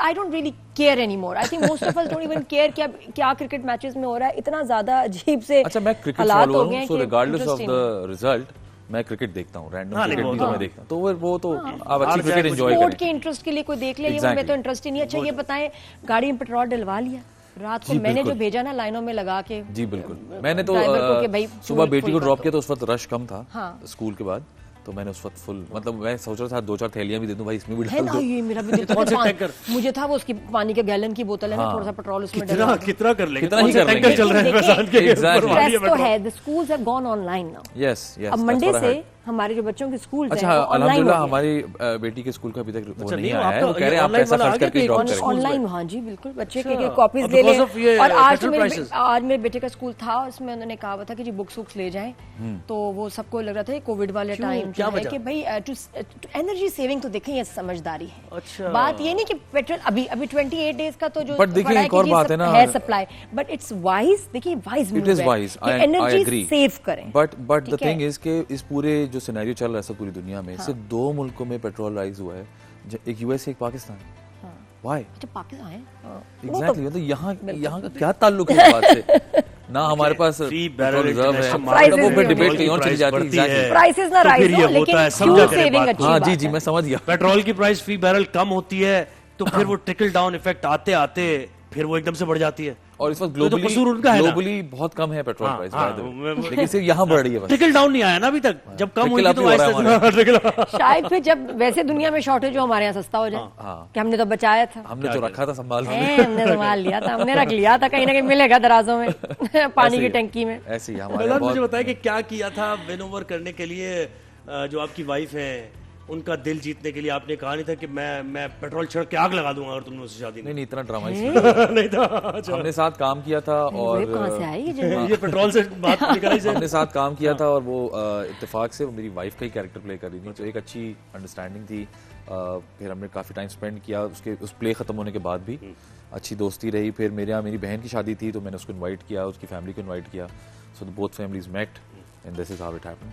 I don't really care anymore. I think most of us don't even care کیا کرکٹ میچز میں ہو رہا ہے. اتنا زیادہ عجیب سے اچھا میں کرکٹ فالوور ہوں, سو ریگارڈلیس آف دا ریزلٹ میں کرکٹ دیکھتا ہوں, رینڈم کرکٹ بھی تو میں دیکھتا ہوں, تو وہ تو آپ اچھی کرکٹ انجوائے کریں. اسپورٹ کے انٹرسٹ کے لیے کوئی دیکھ لے, یہ میں تو انٹرسٹ ہی نہیں. اچھا یہ بتائیں, گاڑی میں پیٹرول ڈلوا لیا رات کو؟ میں نے جو بھیجا نا لائنوں میں لگا کے. جی بالکل, میں نے تو صبح بیٹی کو ڈراپ کیا تو اس وقت رش کم تھا اسکول کے بعد, تو میں نے اس وقت فل, مطلب میں سوچ رہا تھا 2-4 تھیلیاں بھی دے دوں بھائی, اس میں بھی ڈال دو. میرا بھی دل تھا, مجھے تھا وہ اس کی پانی کے گیلن کی بوتل ہے نا, تھوڑا سا پیٹرول اس میں ڈالو. کتنا کر لیں گے, کتنا ہی کر لیں گے. چل رہا ہے فیضان کے اسٹریس تو ہے. the schools have gone online now. Yes, اب منڈے سے ہمارے جو بچوں کے اسکول ہیں, اچھا الحمدللہ ہماری بیٹی کے اسکول کا ابھی تک وہ نہیں آیا ہے, وہ کہہ رہے ہیں آپ پیسہ خرچ کر کے ڈراپ کریں آن لائن. ہاں جی بالکل, بچے کے کاپیز لے لیں. اور آج میرے بیٹے کا اسکول تھا, اس میں انہوں نے کہا ہوا تھا کہ جی بکس وکس لے جائیں, تو وہ سب کو لگ رہا تھا کووڈ والے ٹائم ہے کہ بھائی انرجی سیونگ تو دیکھیں یہ سمجھداری ہے. بات یہ نہیں کہ پیٹرول ابھی 28 days کا تو جو ہے سپلائی, بٹ اٹس وائز, دیکھیے وائز انرجی سیو کریں. بٹ the thing is کہ اس پورے جو سینیریو چل رہا ہے پوری دنیا میں, صرف 2 ملکوں میں پیٹرول رائز ہوا ہے, ایک یو ایس اے, ایک پاکستان. وائی پاکستان ایگزیکٹلی, مطلب یہاں کا کیا تعلق ہے اس بات سے؟ نہ ہمارے پاس پیٹرول ریزرو ہے, وہ پھر ڈیبیٹ کہیں اور چلی جاتی ہے. پرائسز نہ رائز ہو, لیکن فیول سیونگ اچھی ہاں جی میں سمجھ گیا. پیٹرول کی پرائس فی بیرل کم ہوتی ہے تو پھر وہ ٹرکل ڈاؤن ایفیکٹ آتے آتے پھر وہ ایک دم سے بڑھ جاتی ہے. اور اس وقت گلوبلی بہت کم ہے پیٹرول پرائس, لیکن صرف یہاں بڑھ رہی ہے. ٹرکل ڈاؤن نہیں آیا نا ابھی تک, جب کم ہوئی تو شاید پھر جب ویسے دنیا میں شارٹیج ہو ہمارے یہاں سستا ہو جائے, کہ ہم نے تو بچایا تھا, ہم نے جو رکھا تھا سنبھال لیا تھا, ہم نے رکھ لیا تھا, کہیں نہ کہیں ملے گا درازوں میں پانی کی ٹنکی میں. ایسے ہی ہمارے. مجھے بتایا کہ کیا کیا تھا ون اوور کرنے کے لیے, جو آپ کی وائف ہے ان کا دل جیتنے کے لیے. آپ نے کہا نہیں تھا کہ میں پیٹرول چھڑک کے آگ لگا دوں گا اگر تم نے اس سے شادی نہیں, اتنا ڈرامہ نہیں تھا. ہم نے ساتھ کام کیا تھا, اور یہ پیٹرول سے بات ہم نے ساتھ کام کیا تھا, اور وہ اتفاق سے وہ میری وائف کا ہی کیریکٹر پلے کر رہی تھی, تو ایک اچھی انڈرسٹینڈنگ تھی. پھر ہم نے کافی ٹائم اسپینڈ کیا, اس پلے ختم ہونے کے بعد بھی اچھی دوستی رہی. پھر میرے یہاں میری بہن کی شادی تھی, تو میں نے اس کو انوائٹ کیا, اس کی فیملی کو انوائٹ کیا, so both families meet, and this is how it happened.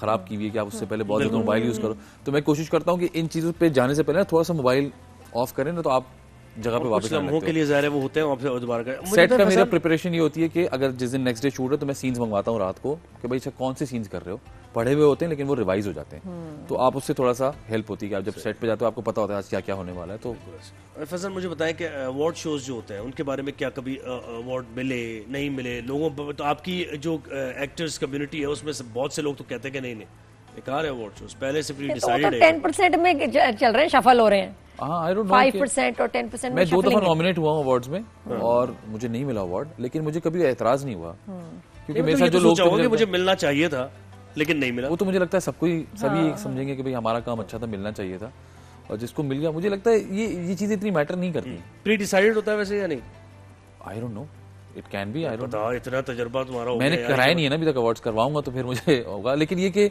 خراب کی ہوئی ہے کہ آپ اس سے پہلے بہت زیادہ موبائل یوز کرو. تو میں کوشش کرتا ہوں کہ ان چیزوں پہ جانے سے پہلے تھوڑا سا موبائل آف کریں نا تو آپ جگہ پہ واپس لمحوں کے لیے ظاہر ہے وہ ہوتے ہیں. آپ دوبارہ سیٹ کا میرا پریپریشن یہ ہوتی ہے کہ اگر جس دن نیکسٹ ڈے شوٹ ہے تو میں سینز منگواتا ہوں رات کو کہ بھائی کون سے سینز کر رہے ہو, پڑھے ہوئے ہوتے ہیں لیکن وہ ریوائز ہو جاتے ہیں, تو آپ اس سے تھوڑا سا ہیلپ ہوتی ہے کہ آپ جب سیٹ پہ جاتے ہو آپ کو پتا ہوتا ہے آج کیا کیا ہونے والا ہے. تو فضل مجھے بتائیں کہ ایوارڈ شوز جو ہوتے ہیں ان کے بارے میں کیا کبھی ایوارڈ ملے نہیں ملے لوگوں, تو آپ کی جو ایکٹرز کمیونٹی ہے اس میں بہت سے لوگ تو کہتے ہیں کہ نہیں بیکار ہے ایوارڈ شوز, پہلے سے پری ڈیسائیڈڈ ہے. 10% میں چل رہے ہیں, شفل ہو رہے ہیں. ہاں آئی ڈونٹ نو 5% اور 10% میں 2 دفعہ نامینیٹ ہوا ہوں ایوارڈز میں اور مجھے نہیں ملا ایوارڈ, لیکن مجھے کبھی اعتراض نہیں ہوا کیونکہ میرے ساتھ جو لوگ مجھے ملنا چاہیے تھا لیکن نہیں ملا. وہ تو مجھے لگتا ہے سب کو سبھی سمجھیں گے کہ بھائی ہمارا کام اچھا تھا, ملنا چاہیے تھا, اور جس کو مل گیا مجھے لگتا ہے یہ چیزیں اتنی میٹر نہیں کرتی. پری ڈیسائیڈڈ ہوتا ہے ویسے یا نہیں؟ I don't know, it can be. I don't know, اتنا تجربہ تمہارا ہو میں نے کرایا نہیں ہے نا ابھی تک ایوارڈز, کرواؤں گا تو پھر مجھے ہوگا. لیکن یہ کہ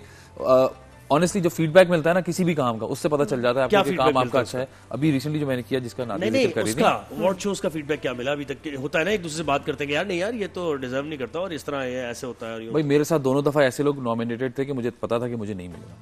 آنیسٹلی جو فیڈ بیک ملتا ہے نا کسی بھی کام کا, اس سے پتہ چل جاتا ہے آپ کو کام آپ کا اچھا ہے. ابھی ریسنٹلی جو میں نے کیا جس کا نام ذکر کر رہی تھی ایوارڈ شوز کا فیڈ بیک کیا ملا ابھی تک؟ ہوتا ہے نا ایک دوسرے سے بات کرتے ہیں کہ یار نہیں یار یہ تو ڈیزرو نہیں کرتا اور اس طرح ایسے ہوتا ہے. بھائی میرے ساتھ دونوں دفعہ ایسے لوگ نامینیٹڈ تھے کہ مجھے پتا تھا کہ مجھے نہیں ملے گا.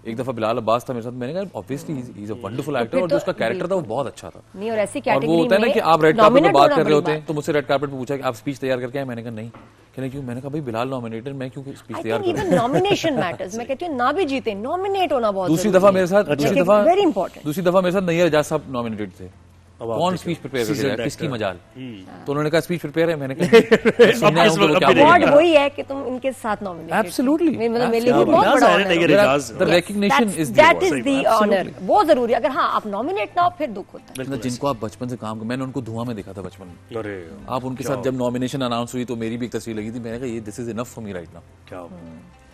ایک دفعہ بلال عباس تھا میرے ساتھ, میں نے کہا obviously he is a wonderful actor اور جو اس کا کیریکٹر تھا وہ بہت اچھا تھا. اور وہ ہوتا ہے نا کہ آپ ریڈ کارپٹ پہ بات کر رہے ہوتے ہیں تو مجھ سے ریڈ کارپٹ پہ پوچھا کہ آپ اسپیچ تیار کر کے آئے, میں نے کہا نہیں. کہنے کیوں؟ میں نے کہا بھائی بلال نامینیٹڈ, میں کیوں اسپیچ تیار کروں؟ ایون نامینیشن میٹرز, میں کہتی ہوں نہ بھی جیتے نامینیٹ ہونا بہت دوسری دفعہ میرے ساتھ ویری امپورٹنٹ. دوسری دفعہ میرے ساتھ نیر اجاز صاحب نامینیٹڈ تھے. کون اسپیچ پریپیئر کر رہا ہے, کس کی مجال؟ تو انہوں نے کہا اسپیچ پریپیئر ہے. میں نے کہا ایوارڈ وہی ہے کہ تم ان کے ساتھ نامینیٹ. ایبسولوٹلی بہت بڑا recognition is that is the owner, بہت ضروری. اگر ہاں آپ نامینیٹ نہ ہو پھر دکھ ہوتا ہے. جن کو آپ بچپن سے کام, میں نے ان کو دھواں میں دیکھا تھا بچپن میں. آپ ان کے ساتھ جب نامینیشن اناؤنس ہوئی تو میری بھی ایک تصویر لگی تھی. میں نے کہا یہ this is enough for me right now.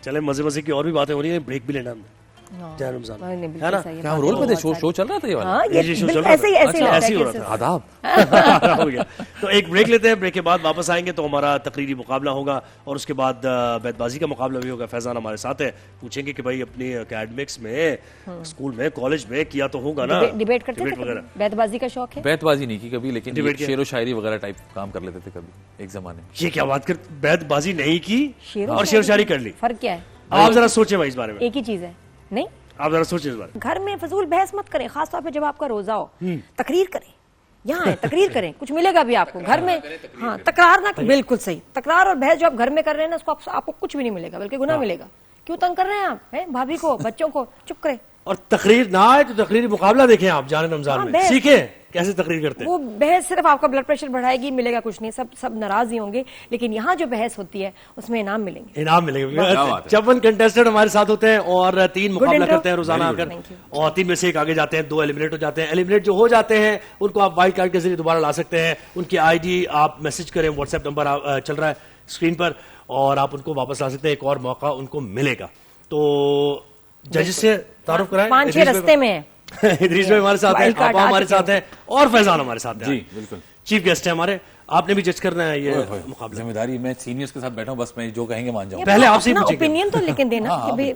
چلے مزے مزے کی اور بھی باتیں ہو رہی ہیں, بریک بھی لینا ہم کیا رول پہ شو چل رہا تھا یہ والا ایسے ہی ہو رہا تھا. آداب ہو گیا. تو ایک بریک لیتے ہیں, بریک کے بعد واپس آئیں گے تو ہمارا تقریری مقابلہ ہوگا اور اس کے بعد بیت بازی کا مقابلہ بھی ہوگا. فیضان ہمارے ساتھ ہے, پوچھیں گے کہ بھائی اپنی اکیڈمکس میں اسکول میں کالج میں کیا تو ہوگا نا ڈیبیٹ کرتے ہیں. بیت بازی کا شوق ہے؟ بیت بازی نہیں کی کبھی, لیکن شعر و شاعری وغیرہ ٹائپ کام کر لیتے تھے کبھی ایک زمانے میں. یہ کیا بات کر, بیت بازی نہیں کی اور شعر و شاعری کر لی, فرق کیا ہے؟ آپ ذرا سوچیں بھائی اس بارے میں. ایک ہی چیز ہے. نہیں آپ ذرا سوچیں اس بارے میں. گھر میں فضول بحث مت کریں, خاص طور پہ جب آپ کا روزہ ہو. تقریر کریں, یہاں ہے تقریر کریں, کچھ ملے گا بھی آپ کو گھر میں. ہاں تکرار نہ, بالکل صحیح. تکرار اور بحث جو آپ گھر میں کر رہے ہیں نا اس کو آپ کو کچھ بھی نہیں ملے گا بلکہ گناہ ملے گا. کیوں تنگ کر رہے ہیں آپ بھابھی کو, بچوں کو؟ چپ کریں. اور تقریر نہ آئے تو تقریری مقابلہ دیکھیں آپ جانے رمضان میں, سیکھیں کیسے تقریر کرتے ہیں. وہ بحث صرف آپ کا بلڈ پریشر بڑھائے گی, ملے گا کچھ نہیں. سب ناراض ہی ہوں گے, لیکن یہاں جو بحث ہوتی ہے اس میں انعام ملیں گے. انعام ملیں گے. 56 کنٹیسٹنٹ ہمارے ساتھ ہوتے ہیں اور 3 مقابلہ کرتے ہیں روزانہ آ کر, اور 3 میں سے 1 آگے جاتے ہیں, 2 ایلیمنیٹ ہو جاتے ہیں. ایلیمنیٹ جو ہو جاتے ہیں ان کو آپ وائلڈ کارڈ کے ذریعے دوبارہ لا سکتے ہیں. ان کی آئی ڈی آپ میسج کریں, واٹس ایپ نمبر چل رہا ہے اسکرین پر, اور آپ ان کو واپس لا سکتے ہیں. ایک اور موقع ان کو ملے گا. تو ججز سے تعارف کرائیں. 5-6 رستے میں ہیں. ادریس بھائی ہمارے ساتھ ہیں, آپا ہمارے ساتھ ہیں, اور فیضان ہمارے ساتھ ہیں. جی بالکل چیف گیسٹ ہیں ہمارے. آپ نے بھی جج کرنا ہے یہ مقابلہ. ذمہ داری میں سینئرز کے ساتھ بیٹھا ہوں, بس میں جو کہیں گے مان جاؤں. پہلے آپ سے پوچھیں اوپینین تو لیکن دینا کہ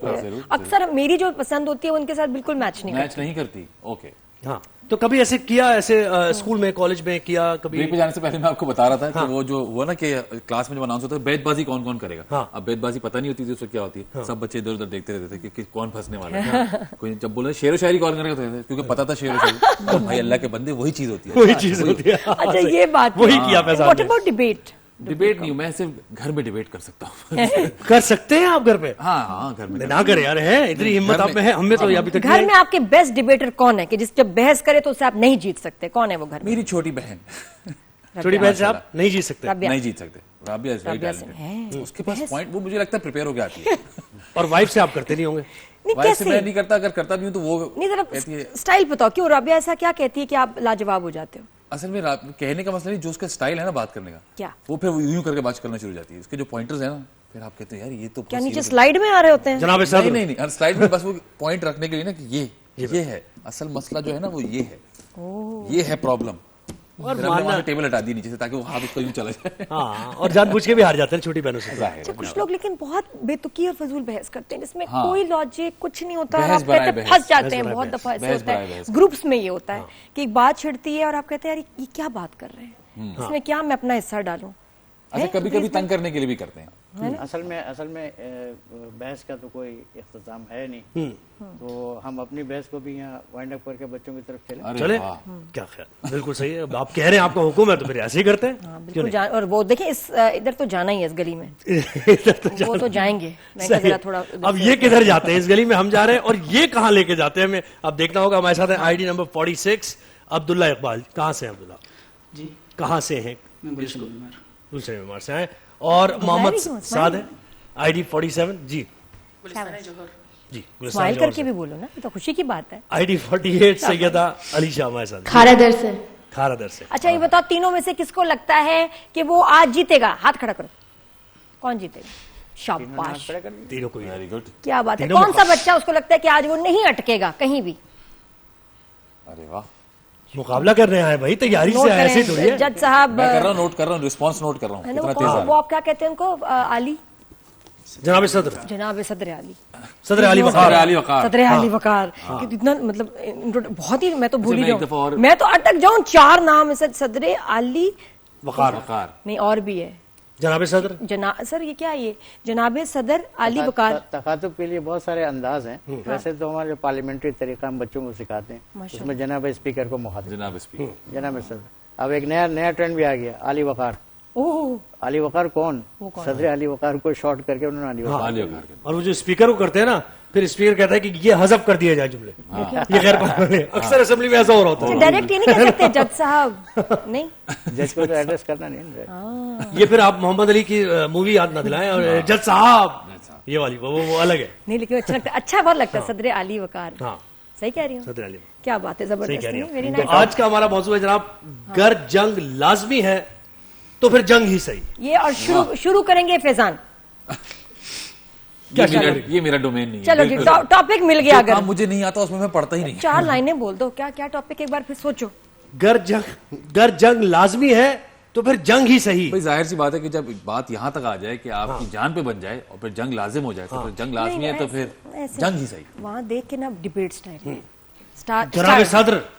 اکثر میری جو پسند ہوتی ہے ان کے ساتھ بالکل میچ نہیں کرتی. اوکے ہاں, تو کبھی ایسے کیا, ایسے اسکول میں کالج میں کیا کبھی؟ بریک پہ جانے سے پہلے میں آپ کو بتا رہا تھا کہ وہ جو ہوا نا کہ کلاس میں جب اناؤنس ہوتا ہے بیت بازی کون کون کرے گا. اب بیت بازی پتہ نہیں ہوتی تھی اس وقت کیا ہوتی ہے, سب بچے ادھر ادھر دیکھتے رہتے تھے کہ کون پھنسنے والا ہے. کوئی جب بولے شعر و شاعری کون کرے گا کیونکہ پتا تھا شعر و شاعری, بھائی اللہ کے بندے وہی چیز ہوتی ہے, وہی چیز ہوتی ہے. اچھا یہ بات وہی کیا Faizan. What about debate? Debate نہیں, میں صرف گھر میں ڈیبیٹ کر سکتا ہوں. کر سکتے ہیں آپ گھر پہ؟ ہاں گھر میں. نہ کرے یار, ہے اتنی ہمت آپ میں ہے, ہم میں تو ابھی تک. گھر میں آپ کے بیسٹ ڈیبیٹر کون ہے کہ جس جب بحث کرے تو اسے آپ نہیں جیت سکتے؟ کون ہے وہ گھر میں؟ میری چھوٹی بہن. چھوٹی بہن سے آپ نہیں جیت سکتے؟ نہیں جیت سکتے. رابعہ از ویری ٹیلنٹڈ, اس کے پاس پوائنٹ, وہ مجھے لگتا ہے پریپیئر ہو کے آتی ہے. اور وائف سے آپ کرتے نہیں ہوں گے؟ وائف سے میں نہیں کرتا, اگر کرتا بھی ہوں تو وہ نہیں. ذرا اسٹائل بتاؤ, کیوں رابعہ ایسا کیا کہتی ہے کہ آپ لاجواب ہو جاتے ہو؟ اصل میں کہنے کا مسئلہ نہیں, جو اس کا اسٹائل ہے نا بات کرنے کا, کیا وہ پھر یوں کر کے بات کرنا شروع ہو جاتی ہے. اس کے جو پوائنٹرز ہیں نا, پھر آپ کہتے ہیں یار یہ تو کیا نیچے سلائیڈ میں آ رہے ہوتے ہیں جناب صاحب؟ نہیں, ہر سلائیڈ میں بس وہ پوائنٹ رکھنے کے لیے نا کہ یہ ہے اصل مسئلہ جو ہے نا, وہ یہ ہے پرابلم, اور ٹیبل ہٹا دی نیچے سے تاکہ وہ ہاتھ اس کو یوں چلا جائے. ہاں, اور جان بوجھ کے بھی ہار جاتے ہیں چھوٹی بہنوں سے. کچھ لوگ لیکن بہت بے تکی اور فضول بحث کرتے ہیں جس میں کوئی لاجک کچھ نہیں ہوتا, آپ کہتے ہیں پھنس جاتے ہیں. بہت دفعہ ایسے ہوتا ہے گروپس میں, یہ ہوتا ہے کہ ایک بات چھڑتی ہے اور آپ کہتے ہیں یار یہ کیا بات کر رہے ہیں, اس میں کیا میں اپنا حصہ ڈالوں. اچھا کبھی کبھی تنگ کرنے کے لیے بھی کرتے ہیں, اصل میں بحث کا تو کوئی اختتام ہے نہیں، تو ہم اپنی بحث کو بھی یہاں وائنڈ اپ کر کے بچوں کی طرف چلیں. کیا خیال، بالکل صحیح ہے. آپ کہہ رہے ہیں آپ کا حکم ہے تو پھر ایسے ہی کرتے ہیں. بالکل. اور وہ دیکھیں ادھر تو جانا ہی ہے اس گلی میں، وہ تو جائیں گے. اب یہ کدھر جاتے ہیں؟ اس گلی میں ہم جا رہے ہیں اور یہ کہاں لے کے جاتے ہیں ہمیں اب دیکھنا ہوگا. ہمارے ساتھ آئی ڈی نمبر 46 عبداللہ اقبال. کہاں سے ہیں عبداللہ جی؟ کہاں سے ہیں؟ گلشن معمار سے ہیں. اور محمد سعد ہے I D 47 G G. Smile کر کے بھی بولو نا، تو خوشی کی بات ہے. آئی ڈی 48 سیدہ علی شاہ ہمارے ساتھ کھارا در سے. کھارا در سے. اچھا یہ بتاؤ تینوں میں سے کس کو لگتا ہے کہ وہ آج جیتے گا؟ ہاتھ کھڑا کرو. کون جیتے گا؟ شاباش، تینوں کو. Very good. کیا بات ہے. کون سا بچہ اس کو لگتا ہے کہ آج وہ نہیں اٹکے گا کہیں بھی؟ ارے واہ، مقابلہ کر رہے ہیں بھائی، تیاری سے ایسے تھوڑی ہے. جج صاحب میں کر رہا ہوں، نوٹ کر رہا ہوں، رسپانس نوٹ کر رہا ہوں. کتنا تیز ہے وہ آپ کیا کہتے ہیں ان کو؟ علی، جناب صدر، جناب صدر علی، صدر علی وقار، صدر علی وقار. اتنا مطلب بہت ہی، میں تو بھول ہی جاؤں، میں تو اٹک جاؤں. 4 نام ہے، صدر علی وقار نہیں اور بھی ہے. جناب صدر، سر یہ کیا، یہ جناب صدر علی وقار. تخاطب کے لیے بہت سارے انداز ہیں. ویسے تو ہمارے جو پارلیمنٹری طریقہ ہم بچوں کو سکھاتے ہیں، اس میں جناب اسپیکر کو مخاطب، جناب اسپیکر، جناب صدر. اب ایک نیا ٹرینڈ بھی آ گیا، علی وقار. علی وقار کون؟ صدر علی وقار کو شارٹ کر کے انہوں نے علی وقار. اور وہ جو اسپیکر کو کرتے ہیں نا، پھر اسپیکر کہتا ہے کہ یہ حذف کر دیا جائے جملے، یہ غیر قانونی ہے. اکثر اسمبلی میں ایسا ہو رہا ہوتا ہے. ڈائریکٹ یہ نہیں کہہ سکتے جج صاحب، نہیں جج کو تو ایڈریس کرنا نہیں. یہ پھر آپ محمد علی کی مووی یاد نہ دلائیں اور جج صاحب یہ والی وہ الگ ہے. نہیں لیکن اچھا لگتا ہے، اچھا بہت لگتا ہے صدر علی وقار. ہاں صحیح کہہ رہی ہوں. صدر علی، کیا بات ہے، زبردست. آج کا ہمارا موضوع ہے جناب، گر جنگ لازمی ہے تو پھر جنگ ہی صحیح. یہ اور شروع کریں گے فیضان. یہ میرا ڈومین نہیں ہے. چلو جی ٹاپک مل گیا. اگر مجھے نہیں آتا اس میں پڑھتا ہی نہیں. 4 لائنیں بول دو. کیا ٹاپک، ایک بار پھر سوچو. گر جنگ لازمی ہے تو پھر جنگ ہی صحیح. بھائی ظاہر سی بات ہے کہ جب بات یہاں تک آ جائے کہ آپ کی جان پہ بن جائے اور پھر جنگ لازم ہو جائے تو پھر جنگ لازمی ہے تو پھر جنگ ہی صحیح. وہاں دیکھ کے نا ڈیبیٹ سٹائل،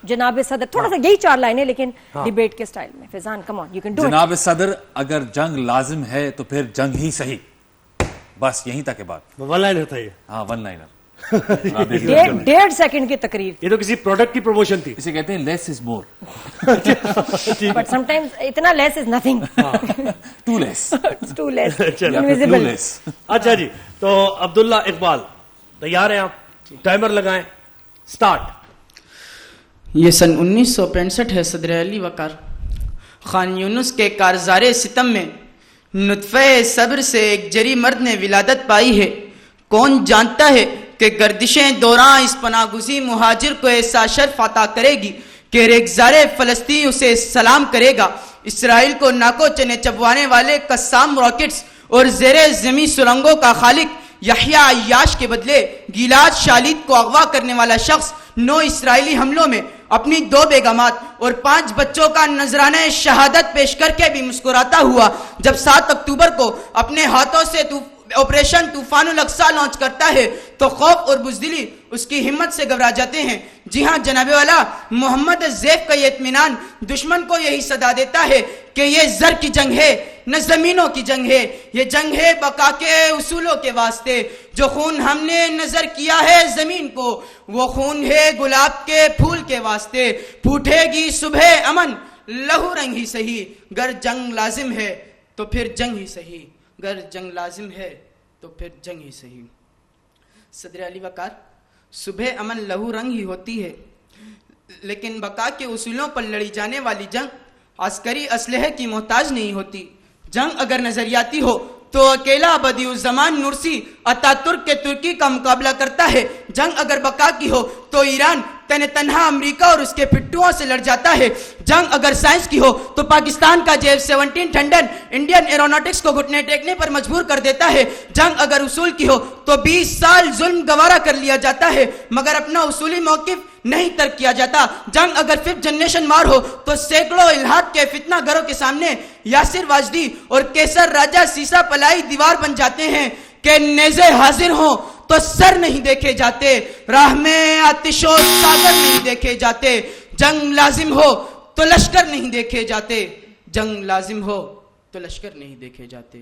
جناب صدر تھوڑا سا یہی 4 لائنیں لیکن ڈیبیٹ کے سٹائل میں. فیضان کم آن، یو کین ڈو اٹ. جناب صدر اگر جنگ لازم ہے تو پھر جنگ ہی صحیح. بس یہیں تک ہے بات. 1 لائنر تھا یہ. ہاں 1 لائنر. 1.5 سیکنڈ کی تقریر. یہ تو کسی پروڈکٹ کی پروموشن تھی. اسے کہتے ہیں لیس از مور. بٹ سم ٹائمز اتنا less is nothing. Too less. Too less, invisible. اچھا جی، تو عبداللہ اقبال تیار ہیں آپ؟ ٹائمر لگائیں، سٹارٹ. یہ سن 1965 ہے. صدر علی وقار. خان یونس کے کارزار ستم میں نطفہ صبر سے ایک جری مرد نے ولادت پائی ہے. کون جانتا ہے کہ گردشیں دوراں اس پناہ گزین مہاجر کو ایسا شرف عطا کرے گی کہ ریگزار فلسطین اسے سلام کرے گا. اسرائیل کو ناکو چنے چبوانے والے قسام راکٹس اور زیر زمین سرنگوں کا خالق یحییٰ عیاش کے بدلے گیلاد شالید کو اغوا کرنے والا شخص 9 اسرائیلی حملوں میں اپنی 2 بیگمات اور 5 بچوں کا نذرانہ شہادت پیش کر کے بھی مسکراتا ہوا جب 7 اکتوبر کو اپنے ہاتھوں سے آپریشن طوفان الاقصی لانچ کرتا ہے تو خوف اور بزدلی اس کی ہمت سے گھبرا جاتے ہیں. جی ہاں جناب والا، محمد زیف کا یہ اطمینان دشمن کو یہی صدا دیتا ہے کہ یہ زر کی جنگ ہے نہ زمینوں کی جنگ ہے. یہ جنگ ہے بقا کے اصولوں کے واسطے. جو خون ہم نے نظر کیا ہے زمین کو وہ خون ہے گلاب کے پھول کے واسطے. پھوٹے گی صبح امن لہو رنگ ہی صحیح، گر جنگ لازم ہے تو پھر جنگ ہی صحیح. گر جنگ لازم ہے تو پھر جنگ ہی صحیح. صدر علی وقار. صبح امن لہو رنگ ہی ہوتی ہے لیکن بقا کے اصولوں پر لڑی جانے والی جنگ عسکری اسلحے کی محتاج نہیں ہوتی. جنگ اگر نظریاتی ہو تو اکیلا بدیع الزمان نرسی اتا ترک کے ترکی کا مقابلہ کرتا ہے. جنگ اگر بقا کی ہو تو ایران تنہا امریکہ اور اس کے پٹھوں سے لڑ جاتا ہے. جنگ اگر سائنس کی ہو تو پاکستان کا JF-17 ٹھنڈن انڈین ایروناٹکس کو گھٹنے ٹیکنے پر مجبور کر دیتا ہے. جنگ اگر اصول کی ہو تو 20 سال ظلم گوارا کر لیا جاتا ہے مگر اپنا اصولی موقف نہیں ترک کیا جاتا. جنگ اگر 5th جنریشن وار ہو تو سینکڑوں الہاد کے فتنہ گھروں کے سامنے یاسر واجدی اور کیسر راجہ سیسا پلائی دیوار بن جاتے ہیں کہ نیزے حاضر ہوں تو سر نہیں دیکھے جاتے، راہ میں آتش و ساگر نہیں دیکھے جاتے. جنگ لازم ہو تو لشکر نہیں دیکھے جاتے. جنگ لازم ہو تو لشکر نہیں دیکھے جاتے.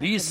20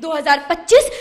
2025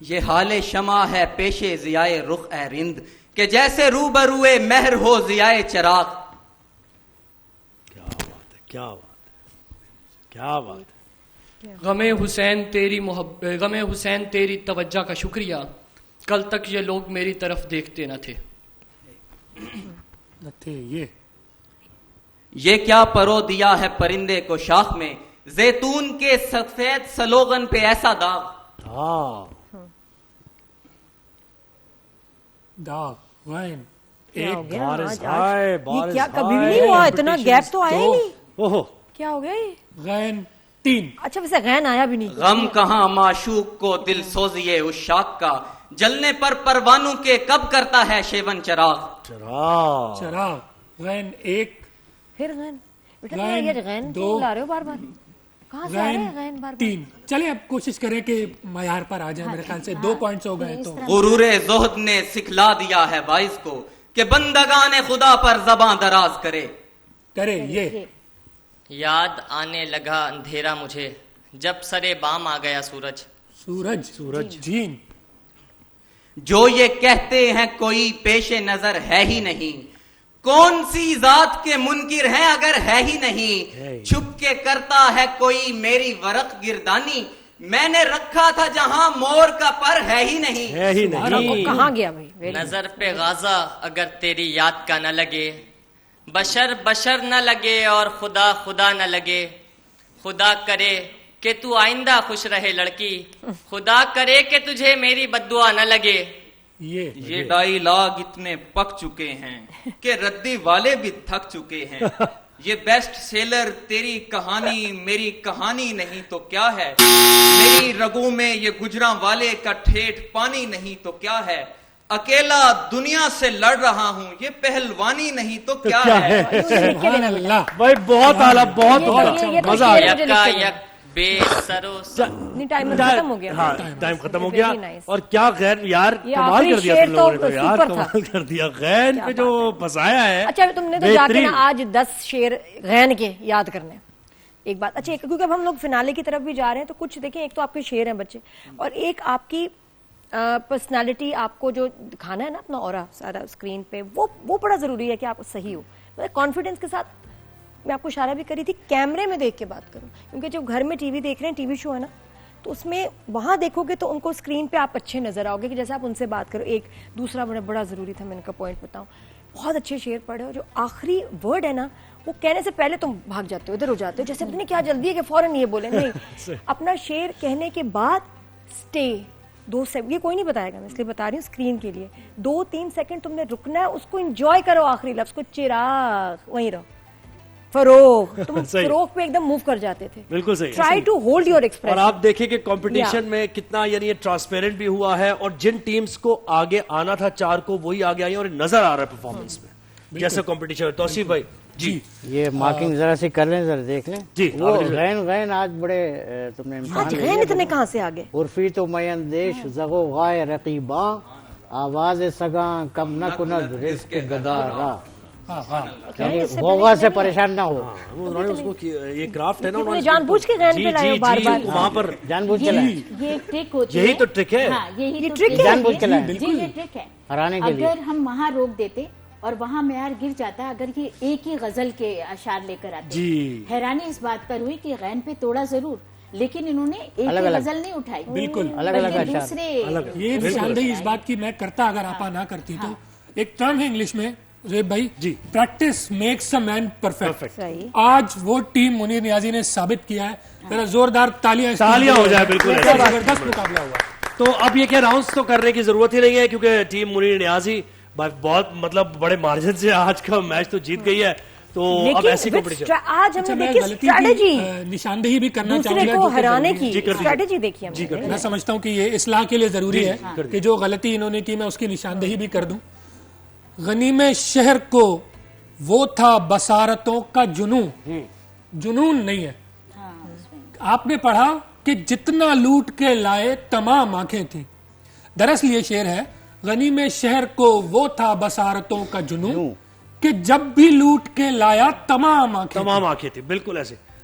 یہ حال شمع ہے پیش ضیاء رخ اے رند کہ جیسے روبروئے مہر ہو ضیاء چراغ. کیا بات ہے، کیا بات ہے. غم حسین تیری محبت، غم حسین تیری توجہ کا شکریہ، کل تک یہ لوگ میری طرف دیکھتے نہ تھے. یہ کیا پرو دیا ہے پرندے کو شاخ میں، زیتون کے سفید سلوغن پہ ایسا داغ. کبھی بھی نہیں ہوا اتنا گیپ تو آیا ہی نہیں. کیا ہو گیا یہ؟ غین 3. اچھا ویسے غین آیا بھی نہیں. غم کہاں معشوق کو دل سوزیے عشاق کا، جلنے پر پروانوں کے کب کرتا ہے شیون چراغ. چراغ. غین 1. پھر غین بیٹا یہ غین کیوں لا رہے ہو بار بار؟ کہاں سے آ رہے ہیں غین بار بار؟ 3. چلے اب کوشش کریں کہ معیار پر آ جائیں. میرے خیال سے 2 پوائنٹس ہو گئے. تو غرور زہد نے سکھلا دیا ہے باعث کو کہ بندگان خدا پر زباں دراز کرے. یہ یاد آنے لگا اندھیرا مجھے جب سرے بام آ گیا سورج. سورج. جین. جو یہ کہتے ہیں کوئی پیش نظر ہے ہی نہیں، کون سی ذات کے منکر ہیں اگر ہے ہی نہیں. چھپ کے کرتا ہے کوئی میری ورق گردانی، میں نے رکھا تھا جہاں مور کا پر ہے ہی نہیں. کہاں گیا بھائی؟ نظر پہ غازہ اگر تیری یاد کا نہ لگے، بشر بشر نہ لگے اور خدا خدا نہ لگے. خدا کرے کہ تو آئندہ خوش رہے لڑکی، خدا کرے کہ تجھے میری بددعا نہ لگے. یہ ڈائیلاگ اتنے پک چکے ہیں کہ ردی والے بھی تھک چکے ہیں. یہ بیسٹ سیلر تیری کہانی میری کہانی نہیں تو کیا ہے، میری رگوں میں یہ گجراں والے کا ٹھیٹھ پانی نہیں تو کیا ہے. اکیلا دنیا سے لڑ رہا ہوں، یہ پہلوانی نہیں تو کیا ہے. بھائی بہت اعلیٰ، بہت مزہ آیا. بے سرو ٹائم ختم ہو گیا. ہاں ٹائم ختم ہو گیا. اور کیا غین یار کمال کر دیا تم لوگوں نے، تو یار کمال کر دیا غین پہ جو بسایا ہے. اچھا تم نے تو جا کے نا آج 10 شعر غین کے یاد کرنے. ایک بات اچھا کیونکہ اب ہم لوگ فنالے کی طرف بھی جا رہے ہیں تو کچھ دیکھیں، ایک تو آپ کے شعر ہیں بچے، اور ایک آپ کی پرسنالٹی، آپ کو جو دکھانا ہے نا اپنا اورا سارا اسکرین پہ، وہ بڑا ضروری ہے کہ آپ صحیح ہو. کانفیڈنس کے ساتھ میں آپ کو اشارہ بھی کری تھی کیمرے میں دیکھ کے بات کروں، کیونکہ جب گھر میں ٹی وی دیکھ رہے ہیں، ٹی وی شو ہے نا، تو اس میں وہاں دیکھو گے تو ان کو اسکرین پہ آپ اچھے نظر آؤ گے کہ جیسے آپ ان سے بات کرو. ایک دوسرا بڑا ضروری تھا، میں ان کا پوائنٹ بتاؤں، بہت اچھے شعر پڑھے، اور جو آخری ورڈ ہے نا وہ کہنے سے پہلے تم بھاگ جاتے ہو، ادھر ہو جاتے ہو، جیسے اپنے کیا جلدی ہے کہ فوراً یہ بولیں. نہیں، اپنا شعر کہنے کے بعد اسٹے 2 سیکنڈ، یہ کوئی نہیں بتائے گا، میں اس لیے بتا رہی ہوں اسکرین کے لیے، 2-3 سیکنڈ تم نے رکنا ہے، اس کو انجوائے کرو. آخری لفظ کو چراغ، وہیں رہو. فروغ، تم فروغ پہ ایک دم موو کر جاتے تھے. بالکل صحیح. Try to hold your expression. اور آپ دیکھیں کہ کمپٹیشن میں کتنا یعنی یہ ٹرانسپیرنٹ بھی ہوا ہے، اور جن ٹیمز کو آگے آنا تھا 4 کو وہی آگے آئی، اور نظر آ رہا ہے پرفارمنس میں جیسے کمپٹیشن. توصیف بھائی جی یہ مارکنگ ذرا سی کر لیں، ذرا دیکھ لیں. جی غین آج بڑے تم نے آج غین اتنے کہاں سے آگے. عرفی تو میں اندیش زغو غائے رقیباں، آواز سگاں کم نہ کند رزق گدارا. غوغا سے پریشان نہ ہو. اس کو یہ کرافٹ ہے نا، انہوں نے جان بوجھ کے غین پہ لائے بار بار، وہاں پر جان بوجھ کے لائے. یہ ٹرک ہوتی ہے، یہی تو ٹرک ہے، یہ ٹرک جان بوجھ کے لائے. جی یہ ٹرک ہے ہرانے کے لیے. اگر ہم وہاں روک دیتے اور وہاں معیار گر جاتا، اگر یہ ایک ہی غزل کے اشعار لے کر آتے. حیرانی اس بات پر ہوئی کہ غین پہ توڑا ضرور، لیکن انہوں نے ایک ہی غزل نہیں اٹھائی، بالکل الگ الگ دوسرے. یہ نشاندہی اس بات کی میں کرتا اگر آپ نہ کرتی تو ایک ٹرم ہے انگلش میں زیب بھائی، practice makes a man perfect. آج وہ ٹیم منیر نیازی نے ثابت کیا ہے. ذرا زوردار تالیاں ہو جائے. بالکل زبردست مقابلہ ہوا. تو اب یہ کہ راؤنڈز تو کرنے کی ضرورت ہی نہیں ہے، کیونکہ ٹیم منیر نیازی بہت مطلب بڑے مارجن سے آج کا میچ تو جیت گئی ہے. تو اب ایسی کمپٹیشن آج ہم نے دیکھی اسٹریٹجی، نشاندہی بھی کرنا دوسرے کو ہرانے کی اسٹریٹجی دیکھی. میں سمجھتا ہوں کہ یہ اصلاح کے لیے ضروری ہے کہ جو غلطی انہوں نے کی میں اس کی نشاندہی بھی کر دوں. غنیم شہر کو وہ تھا بصارتوں کا جنون نہیں ہے. آپ نے پڑھا کہ جتنا لوٹ کے لائے تمام آنکھیں تھیں. دراصل یہ شعر ہے، غنیم شہر کو وہ تھا بصارتوں کا جنون کہ جب بھی لوٹ کے لایا تمام آنکھیں تھی. بالکل ایسے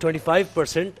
25%